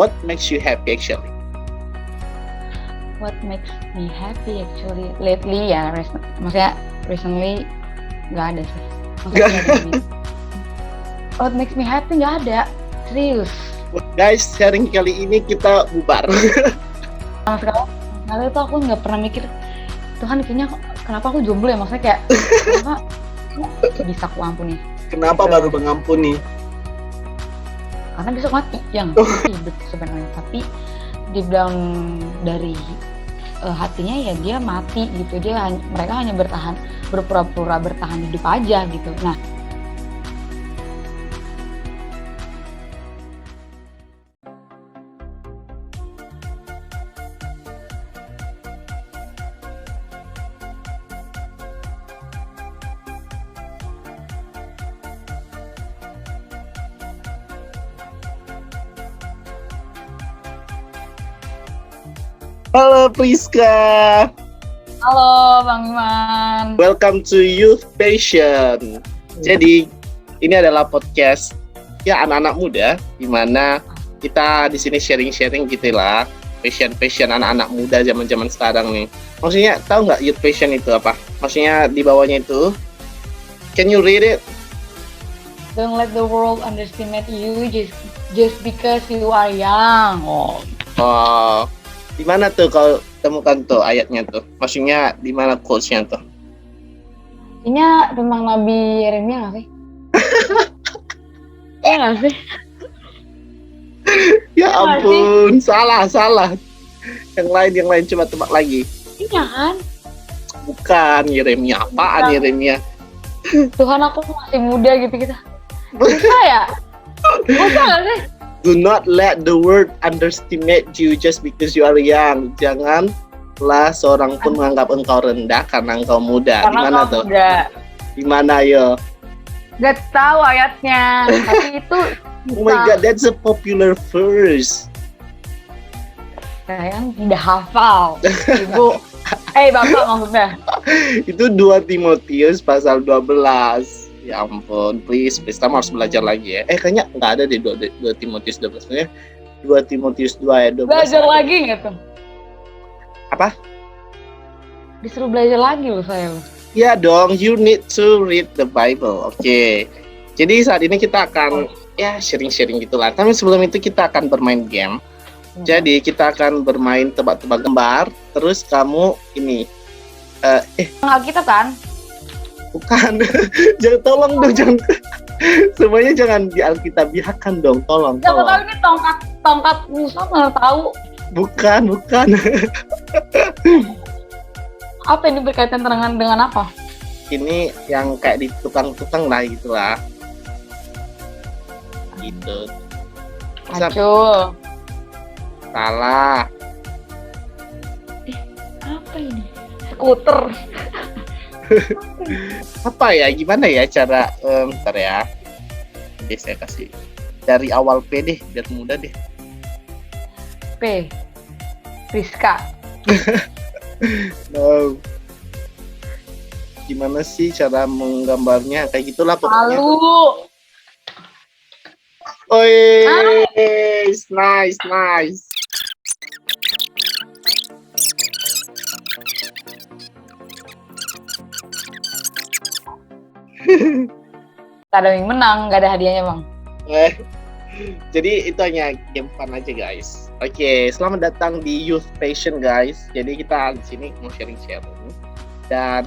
what makes you happy actually? What makes me happy actually lately ya, maksudnya recently nggak ada sih. Maksudnya nggak ada duit. What makes me happy nggak ada, serius. Guys, sharing kali ini kita bubar. Sama sekali tuh aku nggak pernah mikir, Tuhan kayaknya kenapa aku jomblo ya, maksudnya kayak kenapa bisa aku ampuni. Kenapa baru mengampuni? Karena besok mati, yang hidup sebenarnya, tapi dibilang dari hatinya ya dia mati gitu, mereka hanya berpura-pura bertahan hidup aja gitu. Nah, Halo Priska. halo Bang Iman. Welcome to Youth Passion. Jadi ini adalah podcast ya anak-anak muda, di mana kita di sini sharing-sharing gitu lah, passion anak-anak muda zaman-zaman sekarang nih. Maksudnya tahu nggak Youth Passion itu apa? Maksudnya di bawahnya itu, can you read it? Don't let the world underestimate you just because you are young. Oh, di mana tuh kalau temukan tuh ayatnya tuh? Maksudnya di mana quotes-nya tuh? Ini tentang Nabi Yeremia nggak sih? Iya nggak sih? Ya ampun, salah. Yang lain coba tebak lagi. Iya kan? Bukan, Yeremia apaan Yeremia? Tuhan aku masih muda gitu. Bisa ya? Bisa nggak sih? Do not let the world underestimate you just because you are young. Janganlah seorang pun menganggap engkau rendah karena engkau muda. Di mana tuh? Di mana yo? Gak tahu ayatnya. Tapi itu Oh my god, that's a popular verse. Sayang tidak hafal. Ibu. Bapak maksudnya. Itu 2 Timotius pasal 12. Ya ampun, please, kita harus belajar lagi ya. Kayaknya nggak ada deh 2 Timotius 12. Sebenarnya 2 Timotius 2 ayat 12. Belajar lagi nggak tuh? Apa? Disuruh belajar lagi loh saya. Ya dong, you need to read the Bible. Oke. Jadi saat ini kita akan sharing-sharing gitulah. Tapi sebelum itu kita akan bermain game. Jadi kita akan bermain tebak-tebak gambar. Terus kamu ini Alkitab kan? Bukan. Tolong dong, jangan. Semuanya jangan di Alkitabiakan dong, tolong. Siapa tahu ini tongkat Musa, mana tahu. Bukan. Apa ini berkaitan dengan apa? Ini yang kayak di tukang-tukang lah gitulah. Gitu. Acul. Salah. Apa ini? Skuter. Apa ya? Gimana ya cara bentar ya. Oke, saya kasih dari awal P deh, biar mudah deh. P. Priska. No. Gimana sih cara menggambarnya? Kayak gitulah pokoknya. Palu. Nice. Gak ada yang menang, gak ada hadiahnya Bang. Jadi itu hanya game fun aja guys. Oke, selamat datang di Youth Passion guys. Jadi kita di sini mau sharing-sharing dan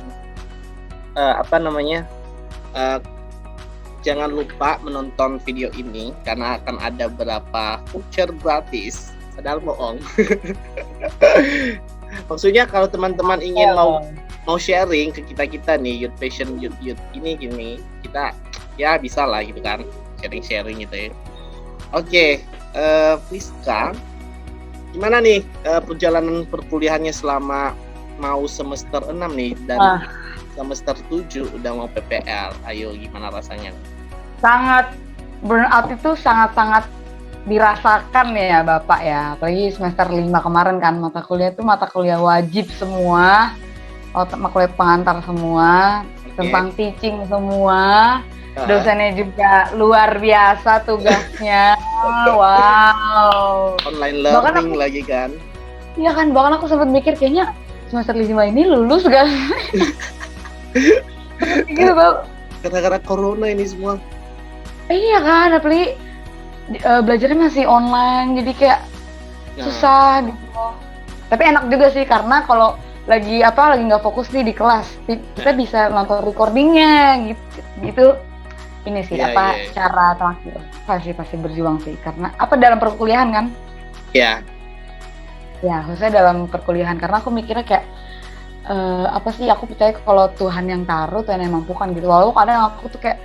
jangan lupa menonton video ini karena akan ada beberapa voucher gratis. Padahal bohong. Maksudnya kalau teman-teman ingin mau sharing ke kita nih Youth Passion Youth ini gini, kita ya bisa lah gitu kan, sharing gitu ya. Oke, Priska, gimana nih perjalanan perkuliahannya selama mau semester 6 nih dan semester 7 udah mau PPL. Ayo gimana rasanya? Sangat burnout itu sangat dirasakan ya Bapak ya. Apalagi semester 5 kemarin kan, mata kuliah itu mata kuliah wajib semua. Mata kuliah pengantar semua. tentang teaching semua. Ah, Dosennya juga luar biasa tugasnya. Wow. online Bahkan learning aku, lagi kan. iya kan, bahkan aku sempat mikir kayaknya semester 5 ini lulus gak? Gitu tau. Gara-gara corona ini semua. Iya kan, apalagi belajarnya masih online, jadi kayak Nah, susah gitu. Tapi enak juga sih karena kalau lagi nggak fokus nih di kelas, kita bisa nonton recordingnya gitu. Ini sih Iya, iya. cara terakhir pasti berjuang sih karena dalam perkuliahan kan? Ya, Ya, khususnya dalam perkuliahan karena aku mikirnya kayak aku percaya kalau Tuhan yang taruh, Tuhan yang mampukan gitu. Walaupun kadang aku tuh kayak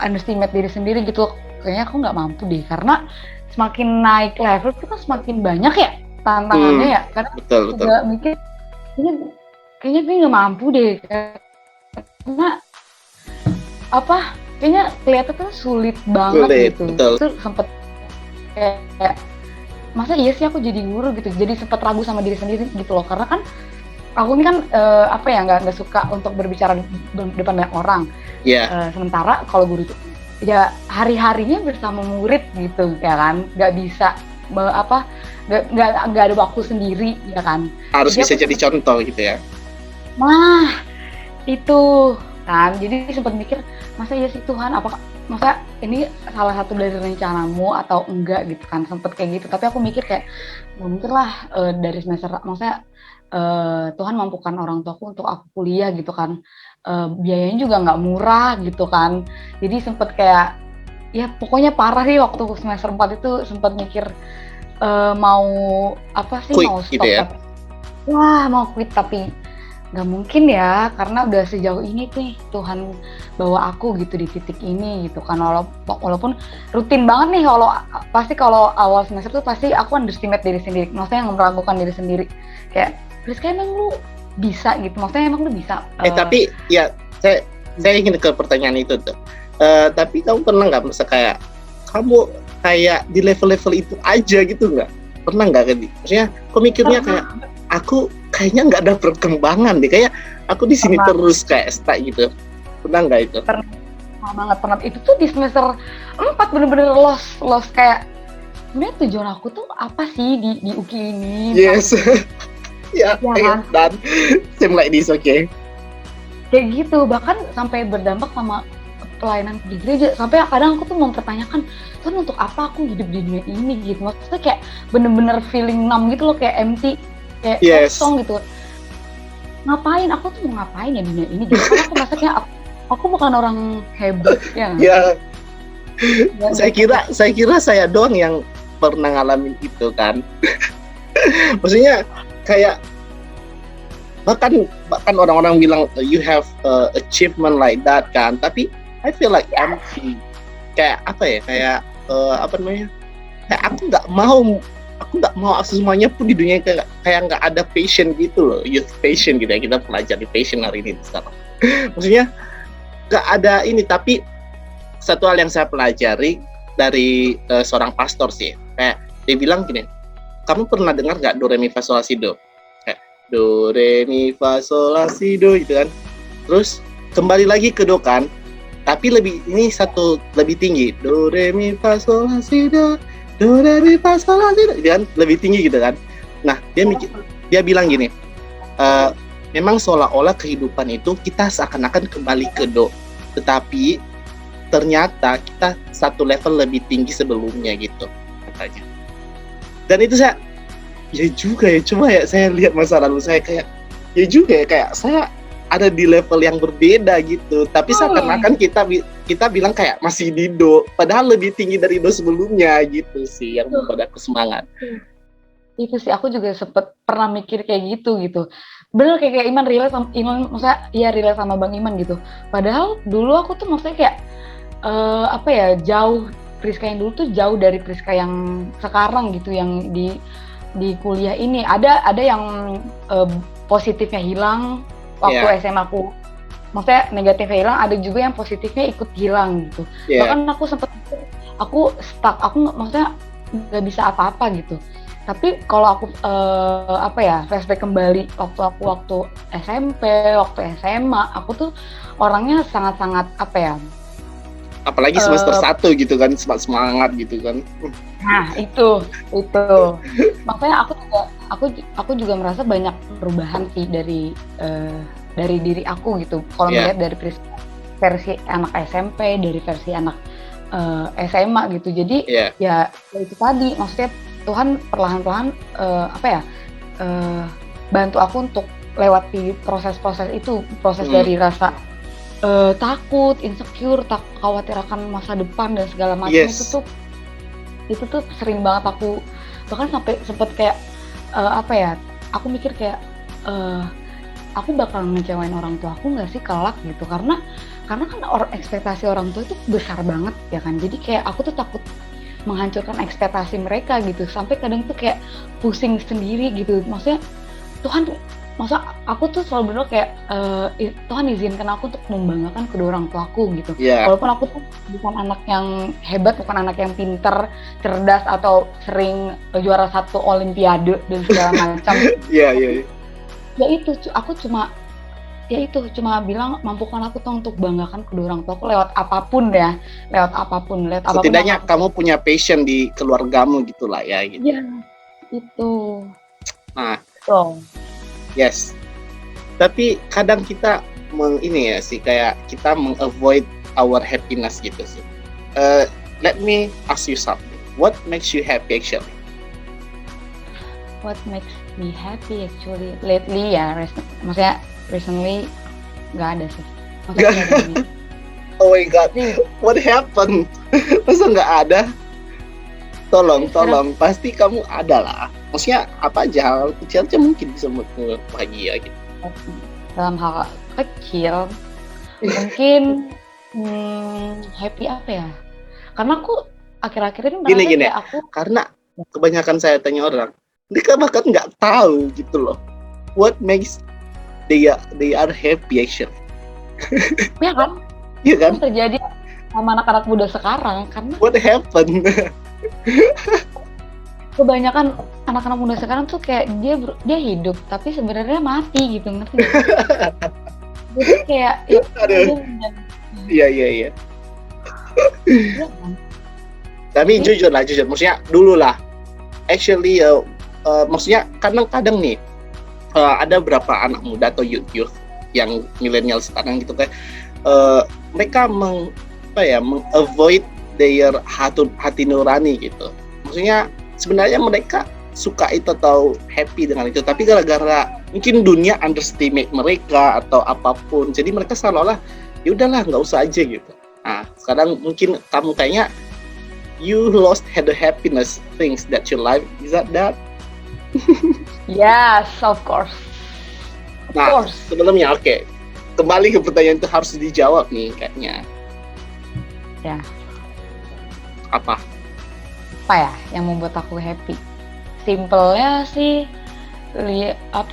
underestimate diri sendiri gitu. Kayaknya aku nggak mampu deh karena semakin naik level kita semakin banyak ya tantangannya ya. Karena betul. juga mikir kayaknya gue nggak mampu deh karena kayaknya kelihatan tuh sulit banget gitu. Betul. Itu sempet kayak masa iya sih aku jadi guru gitu. Jadi sempet ragu sama diri sendiri gitu loh karena kan aku ini kan nggak suka untuk berbicara di depan banyak orang. Iya. Sementara kalau guru itu ya hari-harinya bersama murid gitu ya kan, nggak bisa nggak ada waktu sendiri ya kan. Harus bisa jadi contoh gitu ya. Nah itu kan, jadi sempat mikir masa iya sih Tuhan, masa ini salah satu dari rencanamu atau enggak gitu kan, sempet kayak gitu. Tapi aku mikir kayak mungkin lah dari semester maksudnya Tuhan mampukan orang tuaku untuk aku kuliah gitu kan, biayanya juga nggak murah gitu kan. Jadi sempet kayak ya pokoknya parah sih waktu semester 4 itu sempet mikir mau Quit mau stop gitu ya. Wah mau quit tapi nggak mungkin ya karena udah sejauh ini nih Tuhan bawa aku gitu di titik ini gitu kan. Walaupun rutin banget nih kalau awal semester tuh pasti aku underestimate diri sendiri, maksudnya meragukan diri sendiri kayak Rizka emang lu bisa gitu, maksudnya emang lu bisa Tapi ya saya ingin ke pertanyaan itu tuh. Tapi kamu pernah nggak merasa kayak kamu kayak di level-level itu aja gitu nggak? Pernah nggak kan? Maksudnya kok mikirnya kayak aku kayaknya nggak ada perkembangan deh, kayak aku di sini terus kayak stuck gitu. Pernah nggak itu? Pernah banget. Itu tuh di semester 4 bener-bener lost kayak sebenarnya tujuan aku tuh apa sih di UKI ini? Yes. Ya, kan? Dan same like this, okay. Kayak gitu, bahkan sampai berdampak sama pelayanan di gereja. Sampai kadang aku tuh mempertanyakan, Tuhan untuk apa aku hidup di dunia ini gitu. Maksudnya kayak bener-bener feeling numb gitu loh, kayak empty, kayak kosong gitu. Ngapain? Aku tuh mau ngapain ya di dunia ini gitu. Karena aku merasa kayak aku bukan orang hebat ya. Ya. Saya kira saya doang yang pernah ngalamin itu kan. Maksudnya kayak bahkan orang-orang bilang you have achievement like that kan, tapi I feel like empty. Kayak kayak aku nggak mau semuanya pun di dunia kayak nggak ada passion gitu loh, youth passion gitu ya, kita pelajari passion hari ini sekarang. Maksudnya nggak ada ini. Tapi satu hal yang saya pelajari dari seorang pastor sih, kayak dia bilang gini, kamu pernah dengar nggak do re mi fa sol la si do? Kayak do re mi fa sol la si do gitu kan. Terus kembali lagi ke do kan, tapi lebih tinggi, do re mi fa sol la si do, do re mi fa sol la si do, gitu kan, lebih tinggi gitu kan. Nah dia bilang gini, memang seolah-olah kehidupan itu kita seakan-akan kembali ke do, tetapi ternyata kita satu level lebih tinggi sebelumnya gitu katanya. Dan itu saya ya juga ya, cuma ya saya lihat masa lalu saya kayak ya juga ya, kayak saya ada di level yang berbeda gitu, tapi seakan-akan kita bilang kayak masih di do, padahal lebih tinggi dari do sebelumnya gitu sih yang membuat aku semangat. Itu sih aku juga pernah mikir kayak gitu. Bener kayak Iman relate sama maksudnya ya relate sama Bang Iman gitu. Padahal dulu aku tuh maksudnya kayak jauh, Priska yang dulu tuh jauh dari Priska yang sekarang gitu, yang di kuliah ini. Ada yang positifnya hilang waktu SMA aku, maksudnya negatifnya hilang, ada juga yang positifnya ikut hilang gitu. Bahkan aku sempet stuck, aku maksudnya nggak bisa apa-apa gitu. Tapi kalau aku flashback kembali waktu SMP, waktu SMA, aku tuh orangnya sangat-sangat Apalagi semester 1 gitu kan, semangat gitu kan. Nah itu makanya aku juga merasa banyak perubahan sih dari diri aku gitu. Kalau melihat dari versi anak SMP, dari versi anak SMA gitu. Jadi ya itu tadi, maksudnya Tuhan perlahan-lahan bantu aku untuk lewati proses-proses itu, proses dari rasa takut, insecure, khawatir akan masa depan dan segala macam. Itu tuh sering banget aku bahkan sampai sempet kayak aku mikir kayak aku bakal ngecewain orang tua aku nggak sih kelak gitu, karena kan ekspektasi orang tua itu besar banget ya kan. Jadi kayak aku tuh takut menghancurkan ekspektasi mereka gitu, sampai kadang tuh kayak pusing sendiri gitu. Maksudnya aku tuh selalu berdoa kayak Tuhan izinkan aku untuk membanggakan kedua orang tuaku gitu. Walaupun aku tuh bukan anak yang hebat, bukan anak yang pinter, cerdas, atau sering juara 1 olimpiade dan segala macam. Ya itu aku cuma bilang mampukan aku tuh untuk banggakan kedua orang tuaku lewat apapun. Setidaknya kamu punya passion di keluargamu gitulah ya gitu. Iya, itu. Nah, yes. Tapi kadang kita kita meng-avoid our happiness gitu sih. Let me ask you something. What makes you happy actually? What makes me happy actually lately ya, maksudnya recently nggak ada sih. Oh my god, what happened? Masa nggak ada? Tolong, pasti kamu ada lah. Maksudnya apa aja hal kecil aja mungkin bisa membuatmu bahagia gitu. Dalam hal kecil mungkin happy apa ya? Karena aku akhir-akhir ini merasa gini, kayak aku, karena kebanyakan saya tanya orang, mereka bahkan nggak tahu gitu loh. What makes they are happy actually? Ya kan? Iya kan? Itu terjadi sama anak-anak muda sekarang karena what happened? Kebanyakan anak-anak muda sekarang tuh kayak dia hidup tapi sebenarnya mati gitu, ngerti nggak? Jadi kayak iya. Tapi jujur, maksudnya dulu lah. Actually, maksudnya kadang-kadang nih ada beberapa anak muda atau youth yang milenial sekarang gitu kayak mereka meng-avoid their hati nurani gitu. Maksudnya sebenarnya mereka suka itu atau happy dengan itu, tapi gara-gara mungkin dunia underestimate mereka atau apapun, jadi mereka seolah-olah ya udahlah nggak usah aja gitu. Nah sekarang mungkin kamu kayaknya you lost the happiness things that you like, is that? Yes, of course. Sebelumnya kembali ke pertanyaan itu harus dijawab nih kayaknya. Ya. Apa ya yang membuat aku happy? Simpelnya sih lihat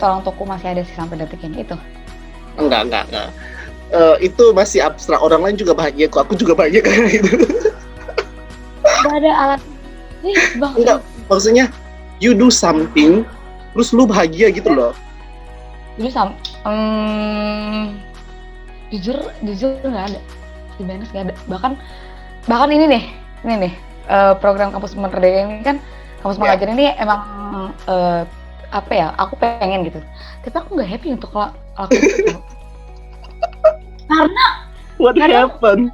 orang tuaku masih ada sih sampai detik ini itu. Enggak. Itu masih abstrak, orang lain juga bahagia kok, aku juga bahagia karena itu. Gak ada alat. Enggak, maksudnya you do something terus lu bahagia gitu loh. Jujur nggak ada. Di Binus nggak ada. Bahkan ini nih program Kampus Merdeka ini kan, Kampus Mengajar ini emang aku pengen gitu. Tapi aku nggak happy untuk lakukan itu. Karena what happened?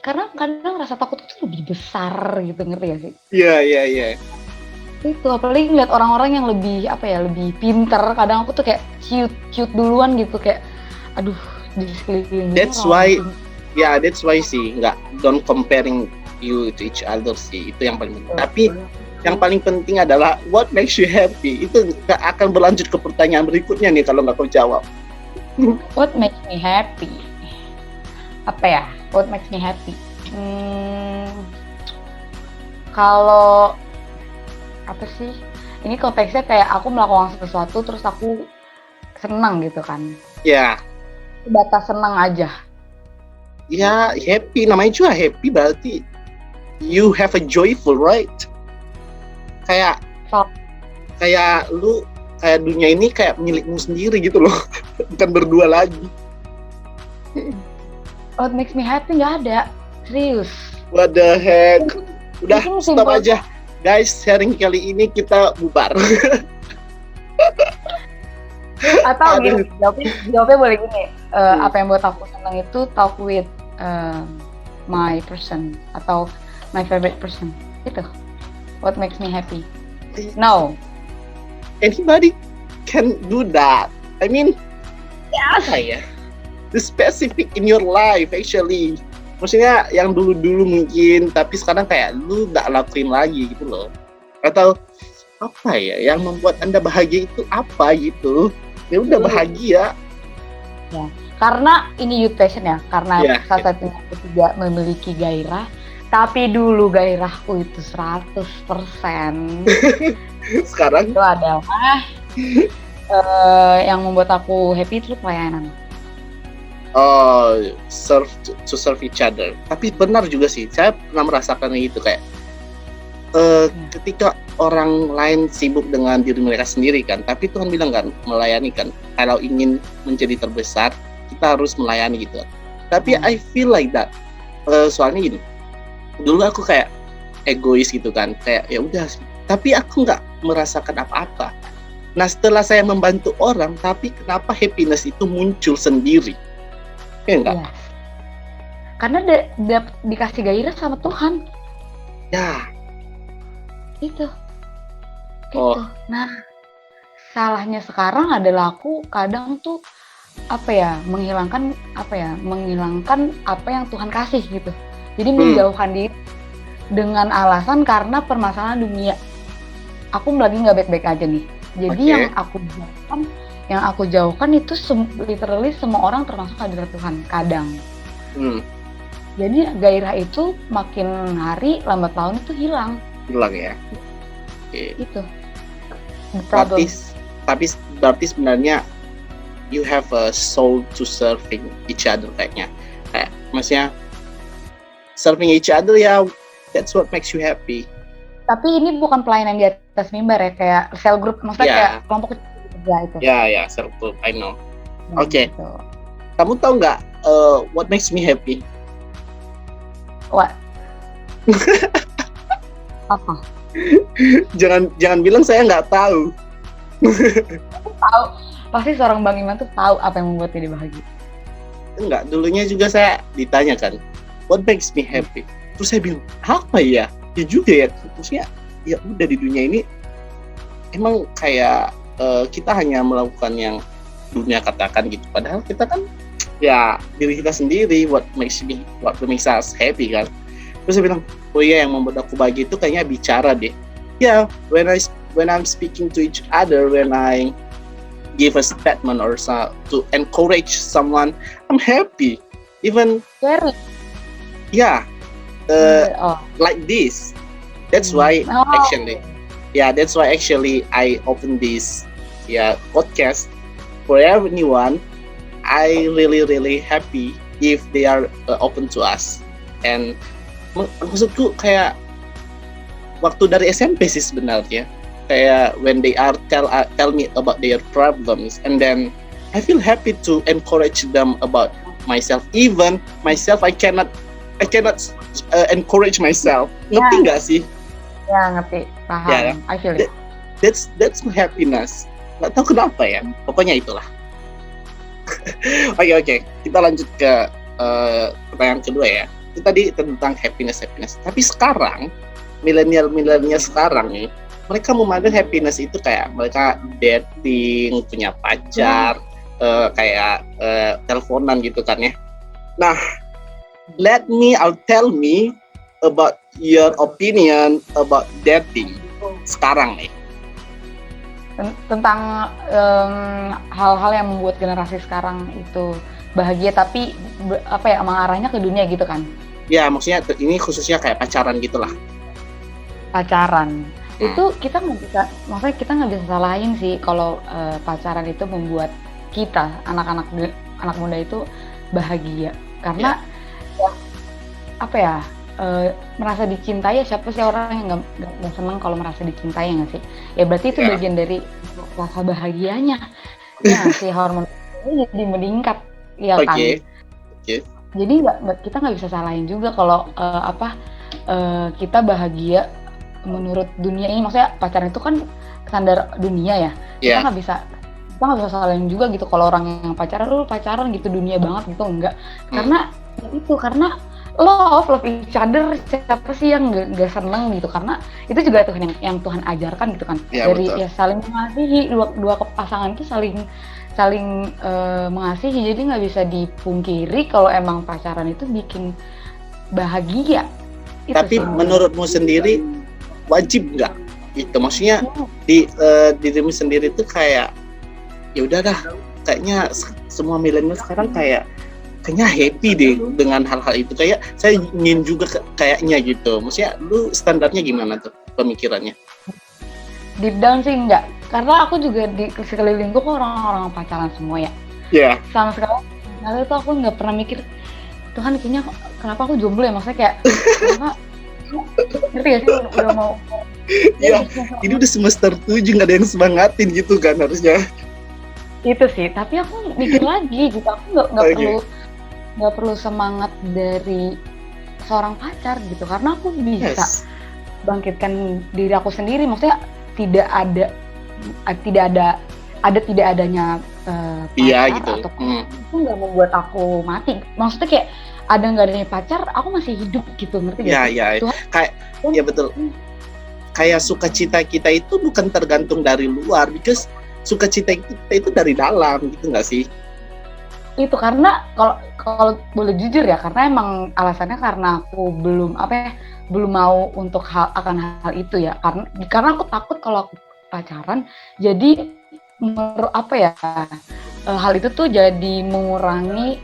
Karena kadang rasa takut itu lebih besar gitu, ngerti gak sih? Iya. Itu apalagi ngeliat orang-orang yang lebih lebih pinter, kadang aku tuh kayak cute duluan gitu, kayak aduh di sekeliling. That's why sih don't comparing you to each other sih, itu yang paling penting. Tapi yang paling penting adalah what makes you happy. Itu gak akan berlanjut ke pertanyaan berikutnya nih kalau nggak kau jawab. What makes me happy? What makes me happy? Kalau apa sih? Ini konteksnya kayak aku melakukan sesuatu terus aku senang gitu kan? Ya. Batas senang aja. Ya happy, namanya juga happy berarti. you have a joyful, right? Kayak So, lu kayak dunia ini kayak milikmu sendiri gitu loh. Bukan berdua lagi. what makes me happy nggak ada, serius. What the heck? Udah, Mungkin stop simpel. aja. Guys, sharing kali ini kita bubar. Atau Aduh. gini, jawabnya boleh gini. Apa yang buat aku senang itu talk with my person atau my favorite person. Itu what makes me happy. No. Anybody can do that. I mean, Yes. apa ya? The specific in your life actually. Maksudnya yang dulu-dulu mungkin, tapi sekarang kayak lu gak lakuin lagi gitu loh. Atau apa ya yang membuat Anda bahagia itu apa gitu? Ya udah bahagia. Karena ini youth passion ya, karena Yeah. salah satunya aku tidak memiliki gairah, tapi dulu gairahku itu 100%. Sekarang Itu adalah yang membuat aku happy itu pelayanan. serve to serve each other. Tapi benar juga sih, saya pernah merasakan itu kayak ketika orang lain sibuk dengan diri mereka sendiri kan, tapi Tuhan bilang kan melayani kan, kalau ingin menjadi terbesar kita harus melayani gitu. Tapi I feel like that. Soalnya gini, dulu aku kayak egois gitu kan, kayak ya udah, tapi aku nggak merasakan apa-apa. Nah setelah saya membantu orang, tapi kenapa happiness itu muncul sendiri? Ya enggak? Iya. Karena dikasih gairah sama Tuhan. Ya. Gitu. Oh. Nah, salahnya sekarang adalah aku kadang tuh menghilangkan apa yang Tuhan kasih gitu. Jadi menjauhkan diri dengan alasan karena permasalahan dunia. Aku lagi nggak baik-baik aja nih. Jadi yang aku jauhkan itu literally semua orang termasuk hadirat Tuhan kadang. Jadi gairah itu makin hari lambat laun itu hilang Ya. Okay. Itu. Berarti sebenarnya you have a soul to serving each other kayaknya. Kayak maksudnya serving each other ya, that's what makes you happy. Tapi ini bukan pelayanan di atas mimbar ya, kayak cell group, maksudnya kayak kelompok kerja itu. Ya, cell group, I know. Oke. Gitu. Kamu tahu nggak what makes me happy? What? Apa? Jangan bilang saya nggak tahu. Tahu. Pasti seorang Bang Iman tuh tahu apa yang membuat dia bahagia. Enggak, dulunya juga saya ditanya kan, what makes me happy? Terus saya bilang, apa ya? Ya juga ya, maksudnya ya udah di dunia ini emang kayak kita hanya melakukan yang dunia katakan gitu. Padahal kita kan ya diri kita sendiri, what makes us happy kan. Terus saya bilang, oh iya yang membuat aku bahagia itu kayaknya bicara deh. Ya, when I'm speaking to each other, when I give a statement or to encourage someone, I'm happy. Even like this. That's why actually I open this podcast for everyone. I really happy if they are open to us. And maksudku kayak waktu dari SMP sih sebenarnya. Kayak when they are tell me about their problems, and then I feel happy to encourage them about myself. Even myself, I cannot encourage myself. Ngerti nggak sih? Ya ngerti, paham. Yeah, I feel it. That's my happiness. Nggak tahu kenapa ya. Pokoknya itulah. Oke. Kita lanjut ke pertanyaan kedua ya. Itu tadi tentang happiness. Tapi sekarang milenial sekarang nih, mereka memandang happiness itu kayak mereka dating, punya pacar, kayak teleponan gitu kan ya. Nah, tell me about your opinion about dating sekarang nih. Tentang hal-hal yang membuat generasi sekarang itu bahagia tapi mengarahnya ke dunia gitu kan. Ya, maksudnya ini khususnya kayak pacaran gitulah. Pacaran. Itu kita nggak bisa salahin sih kalau pacaran itu membuat kita anak muda itu bahagia karena merasa dicintai, ya siapa sih orang yang nggak senang kalau merasa dicintai, ya nggak sih? Ya berarti itu Ya. bagian dari rasa bahagianya. Ya nggak sih, hormon ini jadi meningkat, ya kan? Oke. Jadi kita nggak bisa salahin juga kalau kita bahagia menurut dunia ini. Maksudnya pacaran itu kan standar dunia ya. Kita Ya. nggak bisa salahin juga gitu kalau orang yang pacaran, lu pacaran gitu dunia banget gitu, enggak. Karena love each other, siapa sih yang nggak seneng gitu, karena itu juga Tuhan yang Tuhan ajarkan gitu kan. Ya, Dari betul. ya saling mengasihi, dua pasangan itu saling mengasihi. Jadi nggak bisa dipungkiri kalau emang pacaran itu bikin bahagia. Itu Tapi sih. menurutmu sendiri wajib nggak? Gitu maksudnya di dirimu sendiri tuh kayak ya udah dah, kayaknya semua milenial sekarang kayaknya happy deh dengan hal-hal itu, kayak saya ingin juga kayaknya gitu. Maksudnya lu standarnya gimana tuh pemikirannya? Deep down sih enggak, karena aku juga di sekelilingku kok orang-orang pacaran semua ya. Ya. Sama sekali itu aku nggak pernah mikir, Tuhan kayaknya kenapa aku jomblo ya, maksudnya kayak kenapa, ngerti gak sih, udah mau Ya, ini udah semester 7 nggak ada yang semangatin gitu kan harusnya. itu sih. Tapi aku mikir lagi gitu, aku nggak perlu semangat dari seorang pacar gitu, karena aku bisa bangkitkan diri aku sendiri. Maksudnya tidak adanya pacar gitu. atau itu nggak membuat aku mati. Maksudnya kayak ada nggak adanya pacar, aku masih hidup gitu, ngerti gak sih? Ya. Kayak ya betul. Kayak sukacita kita itu bukan tergantung dari luar, because sukacita kita itu dari dalam, gitu nggak sih? Itu karena kalau boleh jujur ya, karena emang alasannya karena aku belum mau untuk akan hal itu ya, karena aku takut kalau aku pacaran jadi hal itu tuh jadi mengurangi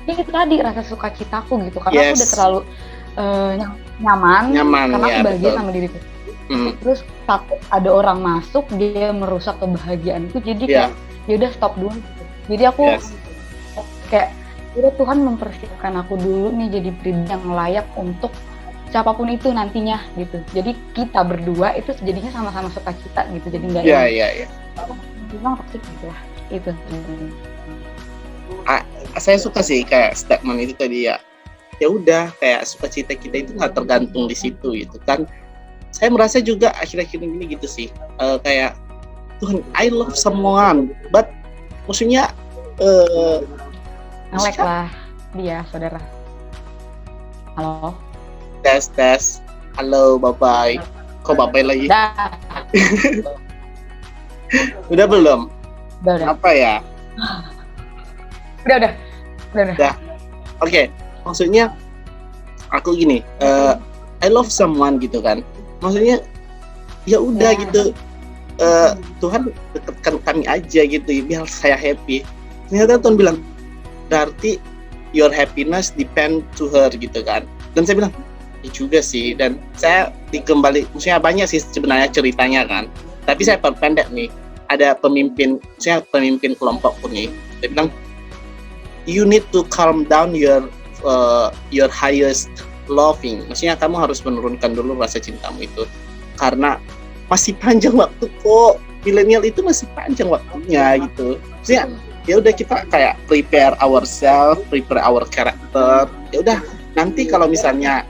itu tadi rasa sukacitaku gitu, karena aku udah terlalu nyaman karena aku bahagia betul. sama diriku. Terus takut ada orang masuk dia merusak kebahagiaanku, jadi kayak ya udah stop dulu gitu. Jadi aku kayak udah, Tuhan mempersiapkan aku dulu nih jadi pribadi yang layak untuk siapapun itu nantinya gitu. Jadi kita berdua itu jadinya sama-sama sukacita gitu, jadi nggak memang toksik gitu lah. Itu saya suka sih kayak statement itu tadi ya. Ya udah, kayak sukacita kita itu nggak tergantung di situ gitu kan. Saya merasa juga akhir-akhir ini gitu sih, kayak Tuhan, I love someone, but maksudnya ngelek lah dia, saudara. Halo. Tes. Halo, bye-bye. Kok bye-bye lagi? Udah belum? Udah. Apa ya? Udah. Oke. Maksudnya aku gini, I love someone gitu kan. Maksudnya ya udah gitu, Tuhan dekatkan kami aja gitu biar saya happy. Ternyata Tuhan bilang berarti your happiness depend to her gitu kan. Dan saya bilang ya juga sih, dan saya maksudnya banyak sih sebenarnya ceritanya kan, tapi saya perpendek nih. Ada pemimpin kelompokku nih, dia bilang you need to calm down your highest loving. Maksudnya kamu harus menurunkan dulu rasa cintamu itu, karena masih panjang waktu kok, milenial itu masih panjang waktunya gitu. Maksudnya ya udah, kita kayak prepare ourselves, prepare our character. Ya udah, nanti kalau misalnya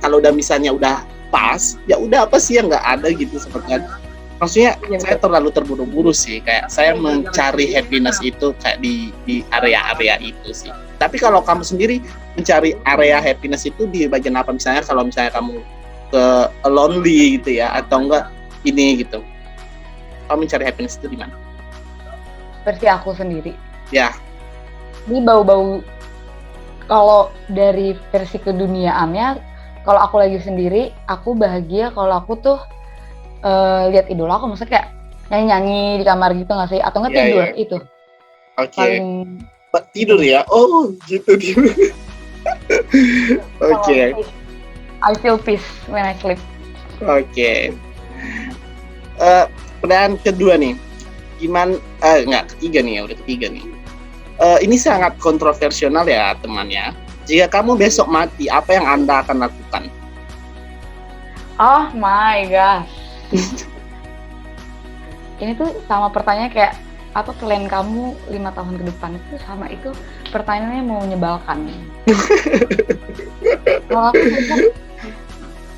kalau udah misalnya udah pas, ya udah apa sih yang nggak ada gitu sebenarnya. Maksudnya saya terlalu terburu-buru sih, kayak saya mencari happiness itu kayak di area-area itu sih. Tapi kalau kamu sendiri mencari area happiness itu di bagian apa? Misalnya kalau kamu ke lonely gitu ya, atau enggak ini gitu, kamu mencari happiness itu di mana? Versi aku sendiri ya. Ini bau-bau, kalau dari versi keduniaannya, kalau aku lagi sendiri aku bahagia kalau aku tuh lihat idola aku, maksudnya kayak nyanyi-nyanyi di kamar gitu nggak sih, atau nggak tidur. Itu paling tidur ya. Oh gitu dia. Oke. I feel peace when I sleep. Oke. Pertanyaan kedua nih, gimana? Ketiga nih. Ini sangat kontroversial ya temannya. Jika kamu besok mati, apa yang Anda akan lakukan? Oh my gosh. Ini tuh sama pertanyaan kayak apa plan kamu 5 tahun ke depan itu sama itu pertanyaannya mau menyebalkan. Kalau aku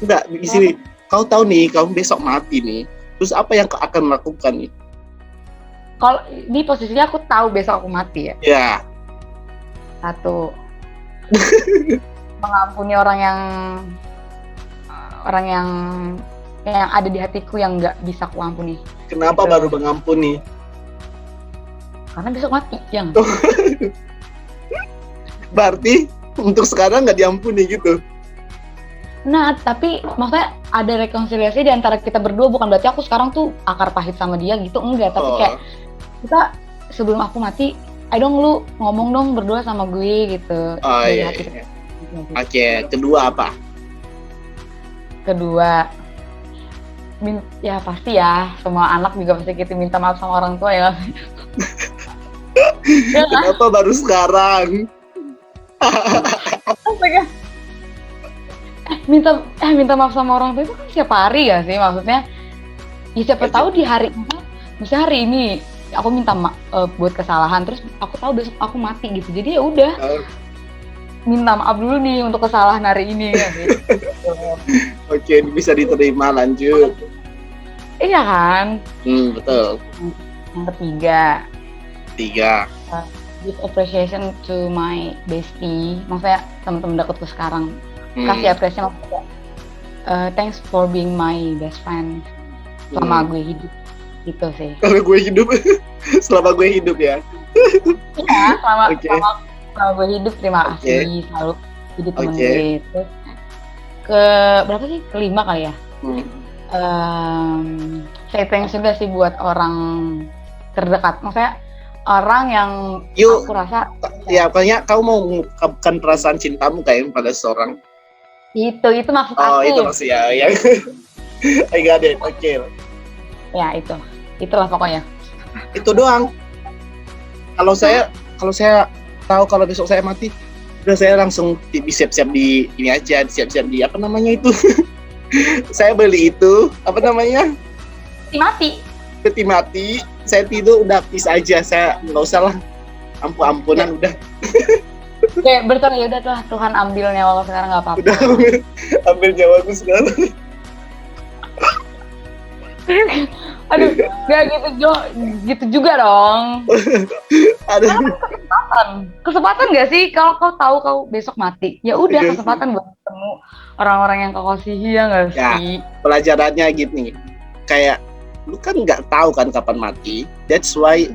Enggak, di sini kau tahu nih, kamu besok mati nih. Terus apa yang kau akan lakukan nih? kalau di posisinya aku tahu besok aku mati ya. Ya, Satu, mengampuni orang yang ada di hatiku yang nggak bisa aku ampuni. kenapa Gitu. baru mengampuni? Karena besok mati, yang Berarti untuk sekarang nggak diampuni gitu. Nah, tapi maksudnya ada rekonsiliasi di antara kita berdua, bukan berarti aku sekarang tuh akar pahit sama dia gitu, enggak. Tapi kayak kita sebelum aku mati, ayo dong lu ngomong dong berdua sama gue gitu. Oh Dari iya. hati Iya. kita. Oke, kedua apa? Kedua, ya pasti ya, semua anak juga pasti gitu minta maaf sama orang tua ya. Ya kan? Kenapa baru sekarang? Astaga. Minta maaf sama orang tua itu kan setiap hari ya sih, maksudnya ya siapa tahu di hari misalnya hari ini aku minta buat kesalahan, terus aku tahu besok aku mati gitu, jadi ya udah minta maaf dulu nih untuk kesalahan hari ini ya gitu. Oke, bisa diterima, lanjut. Iya kan. Betul. Yang ketiga, 3. give appreciation to my bestie, maksudnya teman-teman dekatku sekarang. Kasih apresiasi maksudnya thanks for being my best friend selama gue hidup gitu sih. Kalau gue hidup selama gue hidup ya. Iya, selama gue hidup terima kasih selalu jadi temen gue. Terus berapa sih? Kelima kali ya. Say thanks juga sih buat orang terdekat, maksudnya orang yang aku rasa ya pokoknya kau mau mengungkapkan perasaan cintamu kayak pada seorang. Itu maksud aku. Oh, itu maksud ya. I got it. Oke. Ya, itulah pokoknya. Itu doang. Kalau saya tahu kalau besok saya mati, udah saya langsung siap-siap di ini aja, siap-siap di apa namanya itu. Saya beli itu, apa namanya? Peti mati. Saya tidur udah peace aja, saya nggak usah lah ampunan udah. Kayak bertanya udah tuh Tuhan ambil nyawa lo sekarang nggak apa-apa. Udah ambil nyawaku sekarang. Aduh, nggak gitu juga dong. Ada kesempatan nggak sih kalau kau tahu kau besok mati, ya udah kesempatan buat ketemu orang-orang yang kau kasihi ya nggak sih? Pelajarannya gini, kayak lu kan nggak tahu kan kapan mati, that's why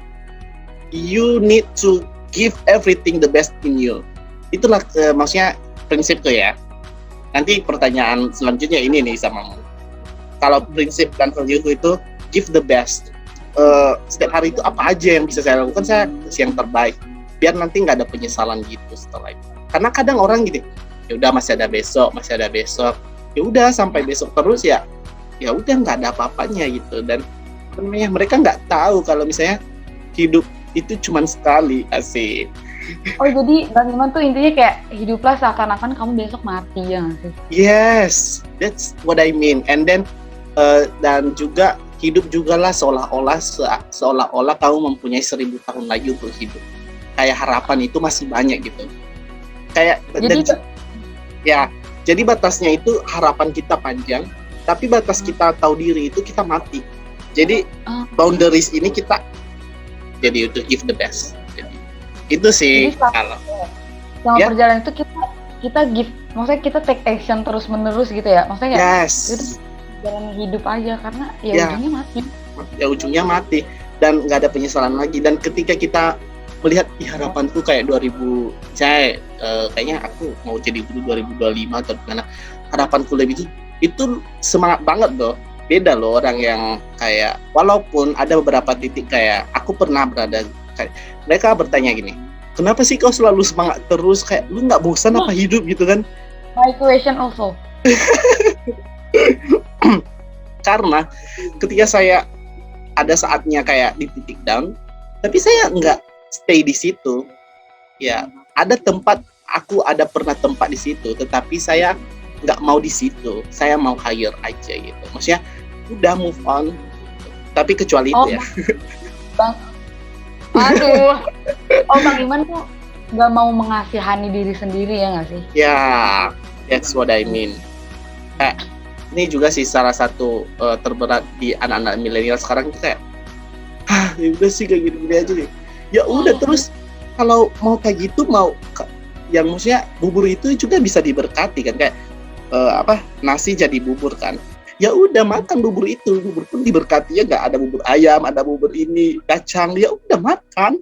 you need to give everything the best in you. Itulah maksudnya prinsip tuh ya. Nanti pertanyaan selanjutnya ini nih sama. Kalau prinsip dan value itu give the best. Setiap hari itu apa aja yang bisa saya lakukan, saya kasih yang terbaik. Biar nanti nggak ada penyesalan gitu setelah itu. Karena kadang orang gitu, ya udah masih ada besok. Ya udah sampai besok terus ya udah nggak ada apa-apanya gitu. Dan mereka nggak tahu kalau misalnya hidup itu cuma sekali, asik. Oh, jadi Bang Iman tuh intinya kayak hiduplah seakan-akan kamu besok mati ya nggak sih? Yes, that's what I mean. And then dan juga hidup juga lah seolah-olah kamu mempunyai 1000 tahun lagi untuk hidup. Kayak harapan itu masih banyak gitu. Kayak jadi batasnya itu harapan kita panjang, tapi batas kita tahu diri itu kita mati. Jadi boundaries ini kita jadi to give the best. Jadi, itu sih kalau perjalanan itu kita give, maksudnya kita take action terus menerus gitu ya, maksudnya yes. Jalan hidup aja karena ujungnya mati dan nggak ada penyesalan lagi. Dan ketika kita melihat harapanku kayak 2000 saya kayaknya aku mau jadi guru 2025 atau gimana, harapanku lebih itu semangat banget loh. Beda loh orang yang kayak, walaupun ada beberapa titik kayak aku pernah berada kayak mereka bertanya gini, kenapa sih kau selalu semangat terus, kayak lu nggak bosan apa hidup gitu kan? My question also. Karena ketika saya ada saatnya kayak di titik down, tapi saya nggak stay di situ. Ya, ada tempat aku ada pernah tempat di situ, tetapi saya nggak mau di situ, saya mau hire aja gitu. Maksudnya udah move on, tapi kecuali Oh, itu ya. Bang, aduh. Oh, Bang Iman tuh nggak mau mengasihani diri sendiri ya nggak sih? Ya, that's what I mean. Ini juga sih salah satu terberat di anak-anak milenial sekarang itu kayak, ya udah sih kayak gini-gini aja deh. Ya udah terus kalau mau kayak gitu yang maksudnya bubur itu juga bisa diberkati kan kayak nasi jadi bubur kan. Ya udah makan bubur pun diberkati ya, nggak ada bubur ayam, ada bubur ini kacang, ya udah makan.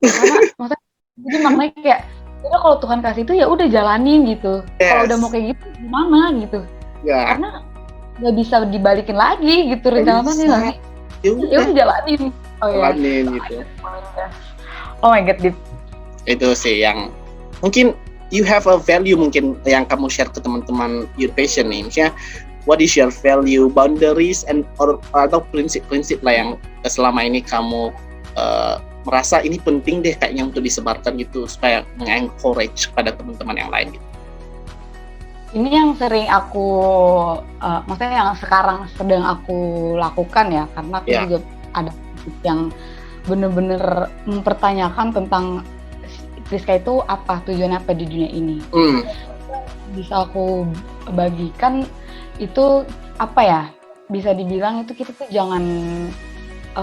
Karena maksudnya jadi maknanya kayak udah kalau Tuhan kasih itu ya udah jalanin gitu. Yes. Kalau udah mau kayak gitu gimana gitu? Ya. Karena nggak bisa dibalikin lagi gitu rencananya nggak sih? Ya udah jalanin. Oh ya. Jalanin gitu. Oh my god, Dip. Itu sih yang mungkin you have a value mungkin yang kamu share ke teman-teman your passion nih. Misalnya what is your value, boundaries atau prinsip-prinsip lah yang selama ini kamu merasa ini penting deh kayaknya untuk disebarkan gitu supaya mengencourage pada teman-teman yang lain gitu. Ini yang sering aku maksudnya yang sekarang sedang aku lakukan ya, karena aku juga ada yang benar-benar mempertanyakan tentang Priska itu apa, tujuannya apa di dunia ini. Bisa aku bagikan itu apa ya, bisa dibilang itu kita tuh jangan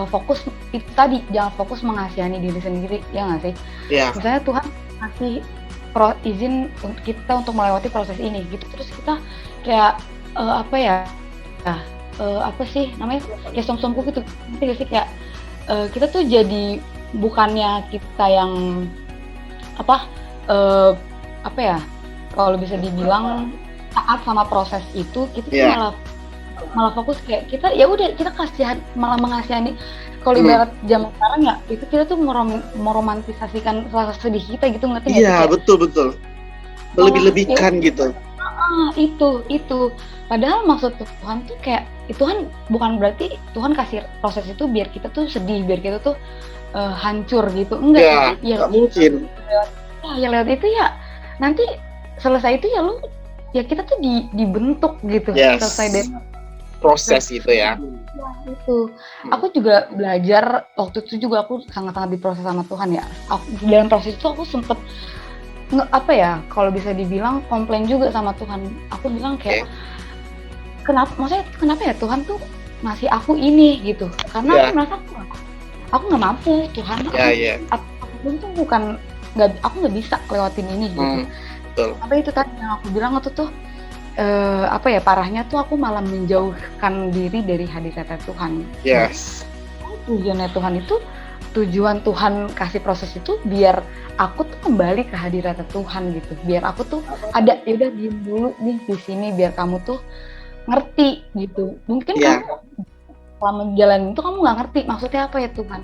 fokus itu tadi, jangan fokus mengasihani diri sendiri, ya nggak sih? Misalnya Tuhan kasih izin kita untuk melewati proses ini gitu, terus kita kayak apa sih namanya, kayak som-somku gitu, nanti sih kayak kita tuh jadi bukannya kita yang kalau bisa dibilang taat sama proses itu, kita tuh malah fokus kayak kita ya udah kita malah mengasihani. Kalau ibarat zaman sekarang ya itu kita tuh meromantisasikan rasa sedih kita gitu, ngerti nggak sih? Iya betul lebih-lebihkan gitu. Itu padahal maksud Tuhan tuh kayak Tuhan bukan berarti Tuhan kasih proses itu biar kita tuh sedih, biar kita tuh hancur gitu, enggak ya nggak mungkin. Ya lewat itu ya nanti selesai itu ya lu ya kita tuh dibentuk gitu. Selesai dari proses itu ya. Itu aku juga belajar waktu itu juga, aku sangat-sangat diproses sama Tuhan ya. Dalam proses itu aku sempet kalau bisa dibilang komplain juga sama Tuhan. Aku bilang kayak kenapa ya Tuhan tuh ngasih aku ini gitu, karena aku merasa aku nggak mampu Tuhan. Aku tuh bukan aku nggak bisa lewatin ini gitu. Tapi itu tadi yang aku bilang itu tuh parahnya tuh aku malah menjauhkan diri dari hadirat Tuhan. Tujuannya Tuhan itu, tujuan Tuhan kasih proses itu biar aku tuh kembali ke hadirat Tuhan gitu, biar aku tuh ada, ya udah diem dulu nih di sini biar kamu tuh ngerti gitu. Mungkin kamu selama jalan itu kamu nggak ngerti maksudnya apa ya Tuhan,